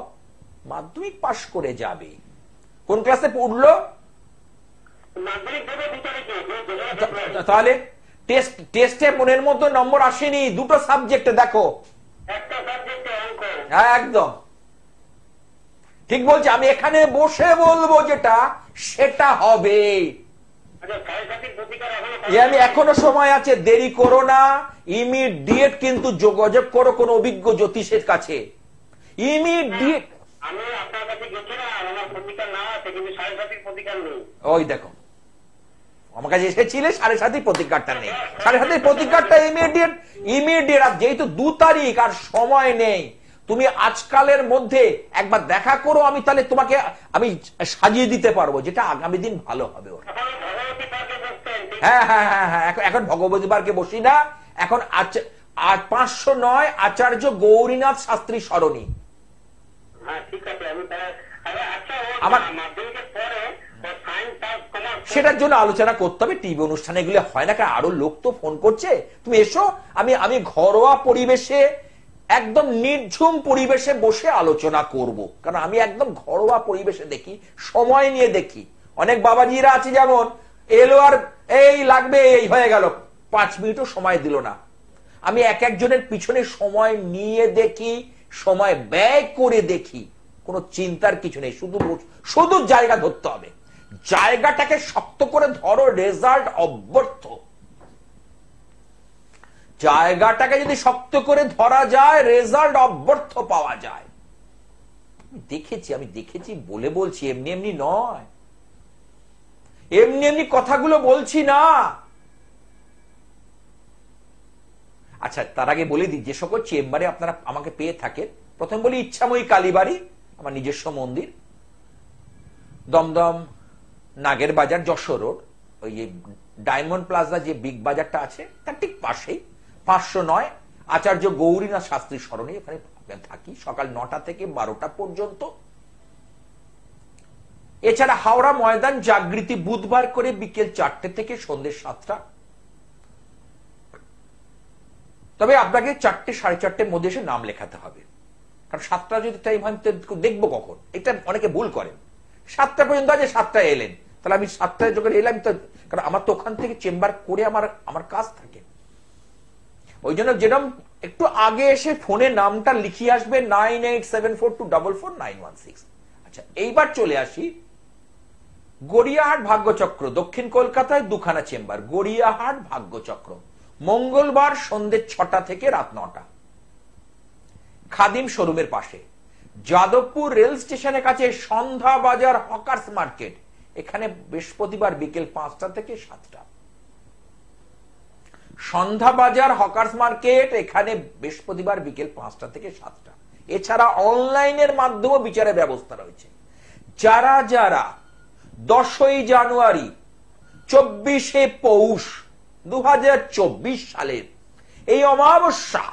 মাধ্যমিক পাশ করে যাবে। কোন ক্লাসে পড়লো? তাহলে টেস্টে মনের মতো নম্বর আসেনি। 2টো সাবজেক্টে দেখো, হ্যাঁ একদম ঠিক বলছি। আমি এখানে বসে বলবো যেটা, সেটা হবে। আমি এখনো সময় আছে, দেরি করো না, ইমিডিয়েট কিন্তু যোগাযোগ করো কোন অভিজ্ঞ জ্যোতিষের কাছে, ইমিডিয়েট। আমি আপনার কাছে গেছিলাম, আমার প্রতিকার না আছে, কিন্তু 7.5 প্রতিকার নেই। ওই দেখো, আমার কাছে এসেছিলে 7.5 প্রতিকারটা নেই, 7.5 প্রতিকারটা ইমিডিয়েট। আর যেহেতু 2 তারিখ আর সময় নেই, তুমি আজকালের মধ্যে একবার দেখা করো, আমি তাহলে তোমাকে আমি সাজিয়ে দিতে পারবো, যেটা আগামী দিন ভালো হবে। হ্যাঁ হ্যাঁ হ্যাঁ হ্যাঁ, এখন ভগবতী পার্কে বসি না, এখন 509 আচার্য গৌরীনাথ শাস্ত্রী সরণি। সেটার জন্য আলোচনা করতে হবে, টিভি অনুষ্ঠানে এগুলো হয় না, কারণ আরো লোক তো ফোন করছে, তুমি এসো, আমি ঘরোয়া পরিবেশে একদম নির্ঝুম পরিবেশে বসে আলোচনা করব, কারণ আমি একদম ঘরোয়া পরিবেশে দেখি, সময় নিয়ে দেখি। অনেক বাবাজিরা আছে যেমন এলো আর এই লাগবে, এই হয়ে গেল, 5 মিনিটও সময় দিল না। আমি একজনের পিছনে সময় নিয়ে দেখি, সময় ব্যয় করে দেখি, কোনো চিন্তার কিছু নেই, শুধু জায়গা ধরতে হবে, জায়গাটাকে শক্ত করে ধরো, রেজাল্ট অব্যর্থ। জায়গাটাকে যদি শক্ত করে ধরা যায়, রেজাল্ট অব্যর্থ পাওয়া যায়। আমি দেখেছি বলে বলছি, এমনি এমনি নয়, এমনি এমনি কথাগুলো বলছি না। আচ্ছা, তার আগে বলে দিই, যে সকল চেম্বারে আপনারা আমাকে পেয়ে থাকেন, প্রথম বলি ইচ্ছাময়ী কালীবাড়ি, আমার নিজস্ব মন্দির, দমদম নাগের বাজার, যশোর রোড, ওই যে ডায়মন্ড প্লাজা যে বিগ বাজারটা আছে তার ঠিক পাশেই 509 আচার্য গৌরীনাথ শাস্ত্রী সরণি, এখানে থাকি সকাল 9টা থেকে 12টা পর্যন্ত। এছাড়া হাওড়া ময়দান জাগৃতি বুধবার করে বিকেল 4টে থেকে সন্ধ্যে 7টা। তবে আপনাকে 4টে 4:30-র মধ্যে এসে নাম লেখাতে হবে, কারণ 7টা যদি টাইম হয় দেখবো কখন, এটা অনেকে ভুল করেন। 7টা পর্যন্ত আছে, 7টায় এলেন, তাহলে আমি 7টায় যখন এলাম তো, কারণ আমার তো ওখান থেকে চেম্বার করে আমার কাজ থাকে, ওই জন্য যেরকম একটু আগে এসে ফোনে নামটা লিখিয়ে আসবে 9874244916। আচ্ছা, এইবার চলে আসি গড়িয়াহাট ভাগ্যচক্র, দক্ষিণ কলকাতায় 2খানা চেম্বার, গড়িয়াহাট ভাগ্যচক্র, মঙ্গলবার সন্ধ্যে 6টা থেকে রাত 9টা, খাদিম শোরুমের পাশে, যাদবপুর রেল স্টেশনের কাছে সন্ধ্যা বাজার হকার্স মার্কেট, এখানে বৃহস্পতিবার বিকেল 5টা থেকে 7টা। সন্ধ্যা বাজার হকার্স মার্কেট, এখানে বৃহস্পতিবার বিকেল 5টা থেকে 7টা। এছাড়া অনলাইনের মাধ্যমে বিচারের ব্যবস্থা রয়েছে। যারা 10ই জানুয়ারি 24শে পৌষ 2024 সালের এই অমাবস্যা,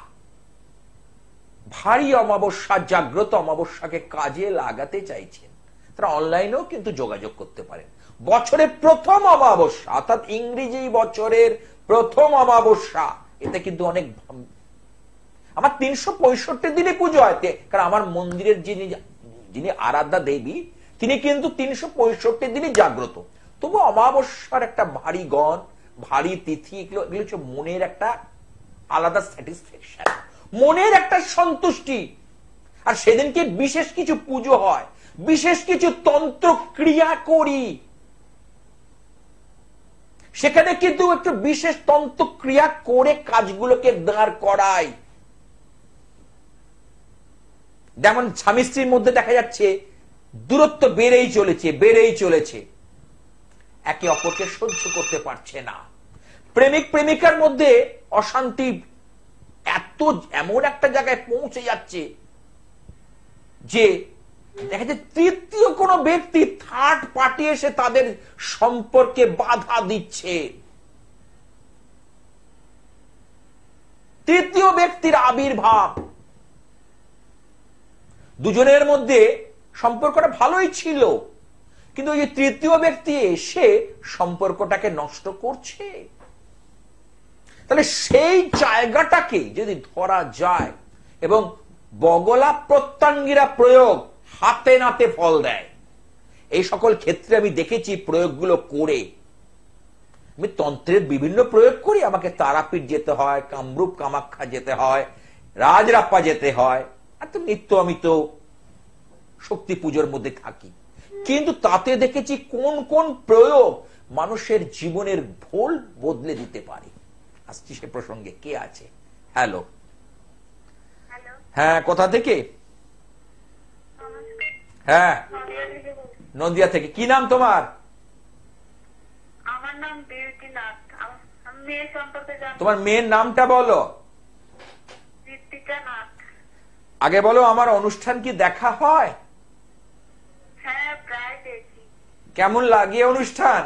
ভারী অমাবস্যা, জাগ্রত অমাবস্যাকে কাজে লাগাতে চাইছেন, তারা অনলাইনেও কিন্তু যোগাযোগ করতে পারেন। বছরের প্রথম অমাবস্যা, অর্থাৎ ইংরেজি বছরের প্রথম অমাবস্যা, এতে কিন্তু অনেক, আমার 365 দিনে পুজো হয়, কারণ আমার মন্দিরের যিনি আরাধ্যা দেবী, তিনি কিন্তু 365 দিনই জাগ্রত। তবু অমাবস্যার একটা ভারী গণ, ভারী তিথি, এগুলো হচ্ছে মনের একটা আলাদা স্যাটিসফ্যাকশন, মনের একটা সন্তুষ্টি। আর সেদিনকে বিশেষ কিছু পুজো হয়, বিশেষ কিছু তন্ত্র ক্রিয়া করি, সেখানে কিন্তু একটু বিশেষ তন্ত্র ক্রিয়া করে কাজগুলোকে দাঁড় করাই। যেমন স্বামী স্ত্রীর মধ্যে দেখা যাচ্ছে দূরত্ব বেড়েই চলেছে, একে অপরকে সহ্য করতে পারছে না, প্রেমিক প্রেমিকার মধ্যে অশান্তি এমন একটা জায়গায় পৌঁছে যাচ্ছে যে দেখা যায় তৃতীয় কোন ব্যক্তি, থার্ড পার্টি এসে তাদের সম্পর্কে বাধা দিচ্ছে, তৃতীয় ব্যক্তির আবির্ভাব। দুজনের মধ্যে সম্পর্কটা ভালোই ছিল, কিন্তু ওই যে তৃতীয় ব্যক্তি এসে সম্পর্কটাকে নষ্ট করছে। তাহলে সেই জায়গাটাকে যদি ধরা যায় এবং বগলা প্রত্যঙ্গিরা প্রয়োগ হাতে নাতে ফল দেয়, এই সকল ক্ষেত্রে আমি দেখেছি প্রয়োগগুলো করে। আমি তন্ত্রের বিভিন্ন প্রয়োগ করি, আমাকে তারাপীঠ যেতে হয়, কামরূপ কামাখ্যা যেতে হয়, রাজরাপ্পা যেতে হয়, আর তো নিত্য আমি তো শক্তি পুজোর মধ্যে থাকি। কিন্তু তাতে দেখেছি কোন কোন প্রয়োগ মানুষের জীবনের ভুল বদলে দিতে পারে। আসছি সে প্রসঙ্গে। কে আছে? হ্যালো, হ্যাঁ, কোথা থেকে? হ্যাঁ, নদিয়া থেকে। কি নাম তোমার? আমার নাম বিউটি নাথ। আমি মেয়ে সম্পর্কে জানতে। তোমার মেয়ের নামটা বলো। ঋতিকা নাথ। আগে বলো, আমার অনুষ্ঠান কি দেখা হয়? হ্যাঁ, প্রায় দেখি। কেমন লাগে অনুষ্ঠান?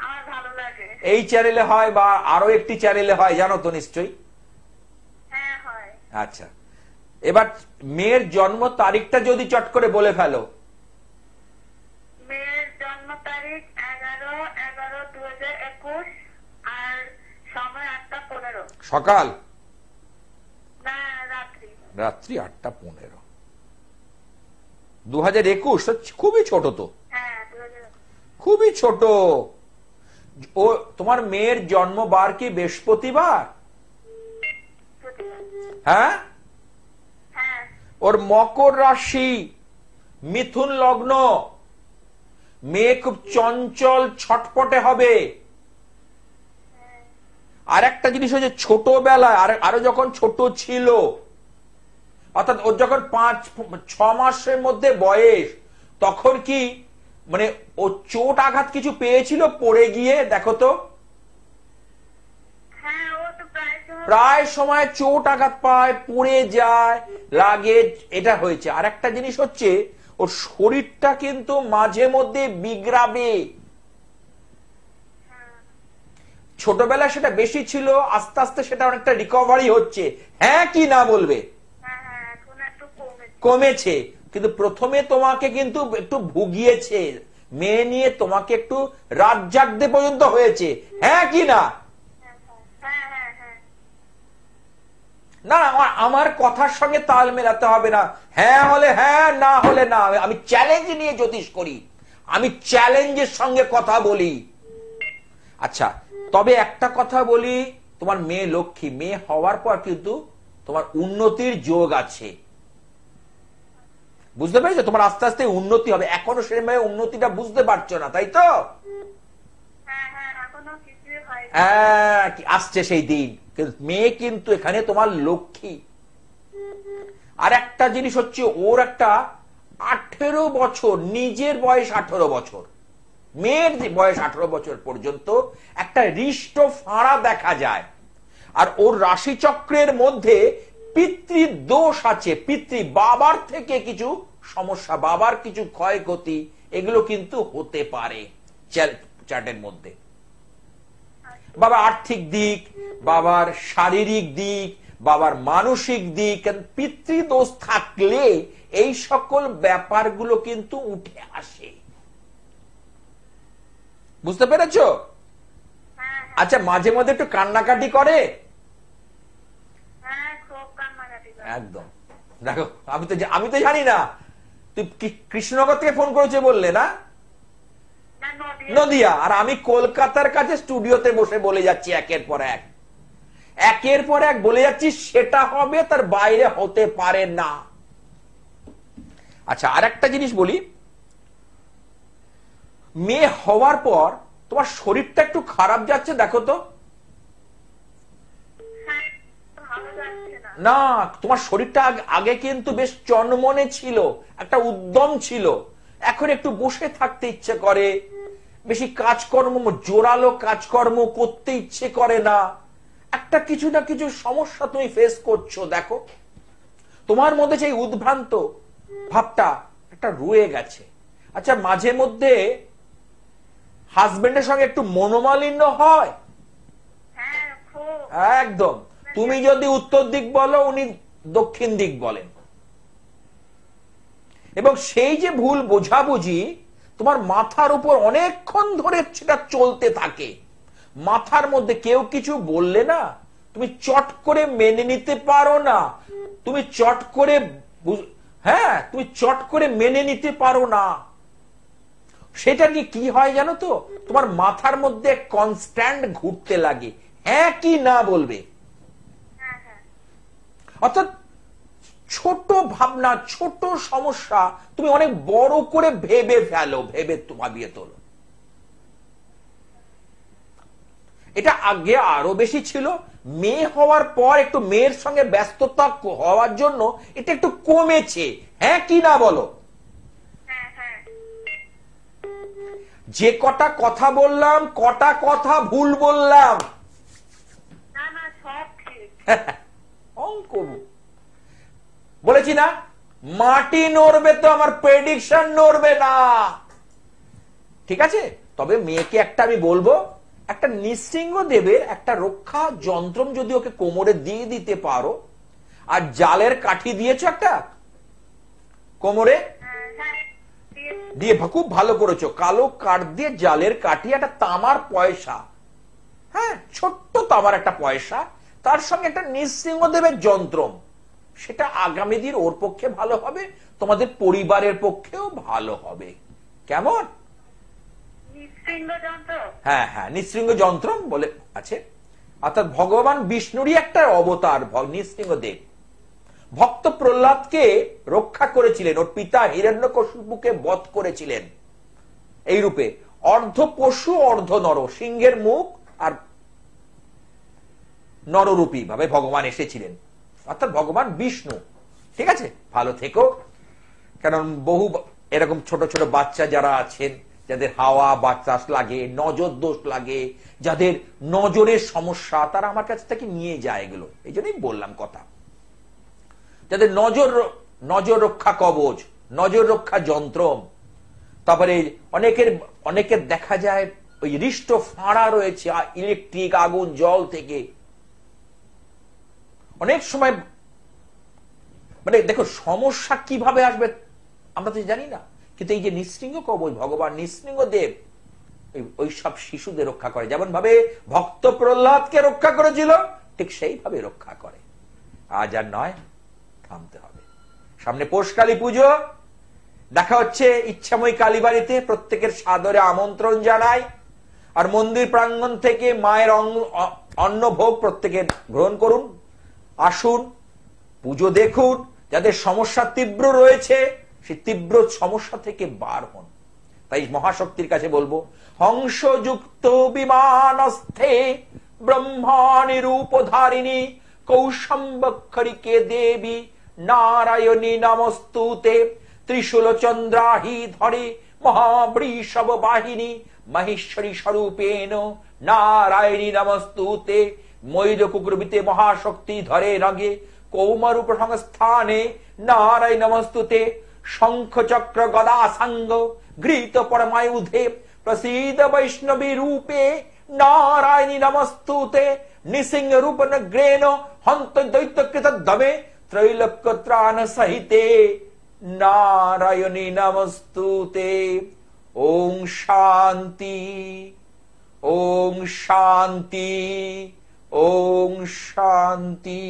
আমার ভালো লাগে। এই চ্যানেলে হয় বা আরো একটি চ্যানেলে হয়, জানো তো নিশ্চয়ই? হ্যাঁ, হয়। আচ্ছা, এবার মেয়ের জন্ম তারিখটা যদি চট করে বলে ফেলো। মেয়ের জন্ম তারিখ 11/11/2021 আর সময় 8টা 15। সকাল? না, রাত্রি। রাত্রি 8টা 15। 2021? খুবই ছোট তো। হ্যাঁ, 2000। খুবই ছোট। ও তোমার মেয়ের জন্মবার কি বৃহস্পতিবার? হ্যাঁ। হ্যাঁ। ওর মকর রাশি, মিথুন লগ্ন। মেয়ে খুব চঞ্চল, ছটপটে হবে। আর একটা জিনিস হচ্ছে ছোটবেলায়, আরো যখন ছোট ছিল, অর্থাৎ ওর যখন 5-6 মাসের মধ্যে বয়স, তখন কি মানে ও চোট আঘাত কিছু পেয়েছিল পড়ে গিয়ে? দেখো তো, হ্যাঁ, ও তো প্রায় সময় চোট আঘাত পায়, পড়ে যায়, লাগে। এটা হয়েছে। আর একটা জিনিস হচ্ছে ওর শরীরটা কিন্তু মাঝে মধ্যে বিগড়াবে। ছোটবেলায় সেটা বেশি ছিল, আস্তে আস্তে সেটা অনেকটা রিকভারি হচ্ছে। হ্যাঁ কি না বলবে? হ্যাঁ, এখন একটু কমেছে, কিন্তু প্রথমে তোমাকে কিন্তু একটু ভুগিয়েছে। মেয়ে নিয়ে তোমাকে একটু রাত জাগতে পর্যন্ত হয়েছে। হ্যাঁ কি না? না, আমার কথার সঙ্গে তাল মেলাতে হবে না। হ্যাঁ হলে হ্যাঁ, না হলে না। আমি চ্যালেঞ্জ নিয়ে জ্যোতিষ করি, আমি চ্যালেঞ্জের সঙ্গে কথা বলি। আচ্ছা, তবে একটা কথা বলি, তোমার মেয়ে লক্ষ্মী। মেয়ে হওয়ার পর কিন্তু তোমার উন্নতির যোগ আছে। বুঝতে পেরেছো? তোমার আস্তে আস্তে উন্নতি হবে। এখনো সেভাবে উন্নতিটা বুঝতে পারছো না, তাই তো? হ্যাঁ, আসছে সেই দিন। মেয়ে কিন্তু এখানে তোমার লক্ষ্মী। আর একটা জিনিস হচ্ছে, ওর একটা 18 বছর, নিজের বয়স 18 বছর, মেয়ের বয়স 18 বছর পর্যন্ত একটা হৃষ্ট ফাঁড়া দেখা যায়। আর ওর রাশিচক্রের মধ্যে পিতৃদোষ আছে। বাবার থেকে কিছু সমস্যা, বাবার কিছু ক্ষয়ক্ষতি, এগুলো কিন্তু হতে পারে চার্টের মধ্যে। বাবার আর্থিক দিক, বাবার শারীরিক দিক, বাবার মানসিক দিক, পিতৃদোষ থাকলে এই সকল ব্যাপারগুলো কিন্তু উঠে আসে। বুঝতে পেরেছো? আচ্ছা, মাঝে মধ্যে একটু কান্নাকাটি করে? একদম। দেখো, আমি তো জানি না। তুই কৃষ্ণনগর থেকে ফোন করেছে বললে না? নদিয়া। আর আমি কলকাতার কাছে স্টুডিওতে বসে বলে যাচ্ছি একের পর এক বলে যাচ্ছি, সেটা হবে, তার বাইরে হতে পারে না। আচ্ছা, আর একটা জিনিস বলি, মেয়ে হওয়ার পর তোমার শরীরটা একটু খারাপ যাচ্ছে, দেখো তো। না, তোমার শরীরটা আগে কিন্তু বেশ চনমনে ছিল, একটা উদ্যম ছিল। এখন একটু বসে থাকতে ইচ্ছে করে, বেশি কাজকর্ম, জোরালো কাজকর্ম করতে ইচ্ছে করে না। একটা কিছু না কিছু সমস্যা তুমি ফেস করছো। দেখো, তোমার মধ্যে সেই উদ্ভ্রান্ত ভাবটা একটা রয়ে গেছে। আচ্ছা, মাঝে মধ্যে হাজবেন্ডের সঙ্গে একটু মনোমালিন্য হয়? একদম। তুমি যদি উত্তর দিক বলো, উনি দক্ষিণ দিক বলেন, এবং সেই যে ভুল বোঝাবুঝি তোমার মাথার উপর অনেকক্ষণ ধরে সেটা চলতে থাকে। মাথার মধ্যে কেউ কিছু বললে না, তুমি চট করে মেনে নিতে পারো না। তুমি চট করে মেনে নিতে পারো না। সেটা নিয়ে কি হয় জানো তো? তোমার মাথার মধ্যে কনস্ট্যান্ট ঘুরতে লাগে। হ্যাঁ কি না বলবে? অর্থাৎ ছোট ভাবনা, ছোট সমস্যা তুমি অনেক বড় করে ভেবে ফেলো, ভেবে ভাবিয়ে তোলো। এটা আগে আরো বেশি ছিল, মেয়ে হওয়ার পর একটু মেয়ের সঙ্গে ব্যস্ততা হওয়ার জন্য এটা একটু কমেছে। হ্যাঁ কি না বলো? যে কটা কথা বললাম, কটা কথা ভুল বললাম? না না, সব ঠিক। অঙ্ক বলেছি না, মাটি নড়বে তো আমার প্রেডিকশন নড়বে না। ঠিক আছে, তবে মেয়েকে একটা আমি বলবো, একটা নৃসিংহদেবের একটা রক্ষা যন্ত্রম যদি ওকে কোমরে দিয়ে দিতে পারো, আর জালের কাঠি দিয়েছো একটা কোমরে দিয়ে, খুব ভালো করেছো, কালো কাঠ দিয়ে জালের কাঠি, একটা তামার পয়সা, হ্যাঁ ছোট্ট তামার একটা পয়সা, তার সঙ্গে একটা নৃসিংহদেবের যন্ত্রম, সেটা আগামী দিন ওর পক্ষে ভালো হবে, তোমাদের পরিবারের পক্ষেও ভালো হবে। কেমন? হ্যাঁ হ্যাঁ, নৃসিংহ যন্ত্রম বলে আছে, অর্থাৎ ভগবান বিষ্ণুরই একটা অবতার নৃসিংহদেব। ভক্ত প্রহ্লাদকে রক্ষা করেছিলেন, ওর পিতা হিরণ্যকশিপুকে বধ করেছিলেন এই রূপে, অর্ধ পশু অর্ধ নর, সিংহের মুখ আর নররূপী ভাবে ভগবান এসেছিলেন, অর্থাৎ ভগবান বিষ্ণু। ঠিক আছে, ভালো থেকো। কারণ বহু এরকম ছোট ছোট বাচ্চা যারা আছেন, যাদের হাওয়া বাতাস লাগে, নজর দোষ লাগে, যাদের নজরের সমস্যা, তারা আমার কাছ থেকে নিয়ে যায় এগুলো, এই জন্যই বললাম কথা। যাদের নজর রক্ষা কবচ, নজর রক্ষা যন্ত্রম, তারপরে অনেকের দেখা যায় ওই হৃষ্ট ফাঁড়া রয়েছে ইলেকট্রিক, আগুন, জল থেকে। অনেক সময় মানে দেখো সমস্যা কিভাবে আসবে আমরা তো জানি না, কিন্তু এই যে নৃসিংহ কবচ, ভগবান নৃসিংহদেব ওই সব শিশুদের রক্ষা করে, যেমন ভাবে ভক্ত প্রহ্লাদকে রক্ষা করেছিল, ঠিক সেইভাবে রক্ষা করে। আজ আর নয়, থামতে হবে। সামনে পৌষকালী পুজো, দেখা হচ্ছে ইচ্ছাময়ী কালীবাড়িতে, প্রত্যেকের সাদরে আমন্ত্রণ জানাই। আর মন্দির প্রাঙ্গণ থেকে মায়ের অন্ন ভোগ প্রত্যেকে গ্রহণ করুন, আসুন, পুজো দেখুন। যাদের সমস্যা তীব্র রয়েছে, সেই তীব্র সমস্যা থেকে বার হন। তাই মহাশক্তির কাছে বলবো, হংসযুক্ত বিমানস্থে ব্রহ্মাণী রূপধারিণী কৌশম্বক্ষরিকে দেবী নারায়ণী নমস্তুতে, ত্রিশূল চন্দ্রাহি ধরে মহাবৃষভ বাহিনী মহেশ্বরী স্বরূপেণ নারায়ণী নমস্তুতে, ময়ূরকুকুরবিতে মহাশক্তি ধরে রগে কৌমারূপ সংস্থানে নারায়ণ নমস্তুতে, শঙ্খ চক্র গদা সাঙ্গ ঘৃত পরমায়ুধে প্রসীদ বৈষ্ণবী রূপে নারায়ণী নমস্তুতে, নৃসিংহ রূপ নগ্রেণ হন্ত দৈত্যকৃত দমে ত্রৈলোক্য ত্রাণ সহিতে নারায়ণী নমস্তুতে। ওম শান্তি, ওম শান্তি, ওম শান্তি।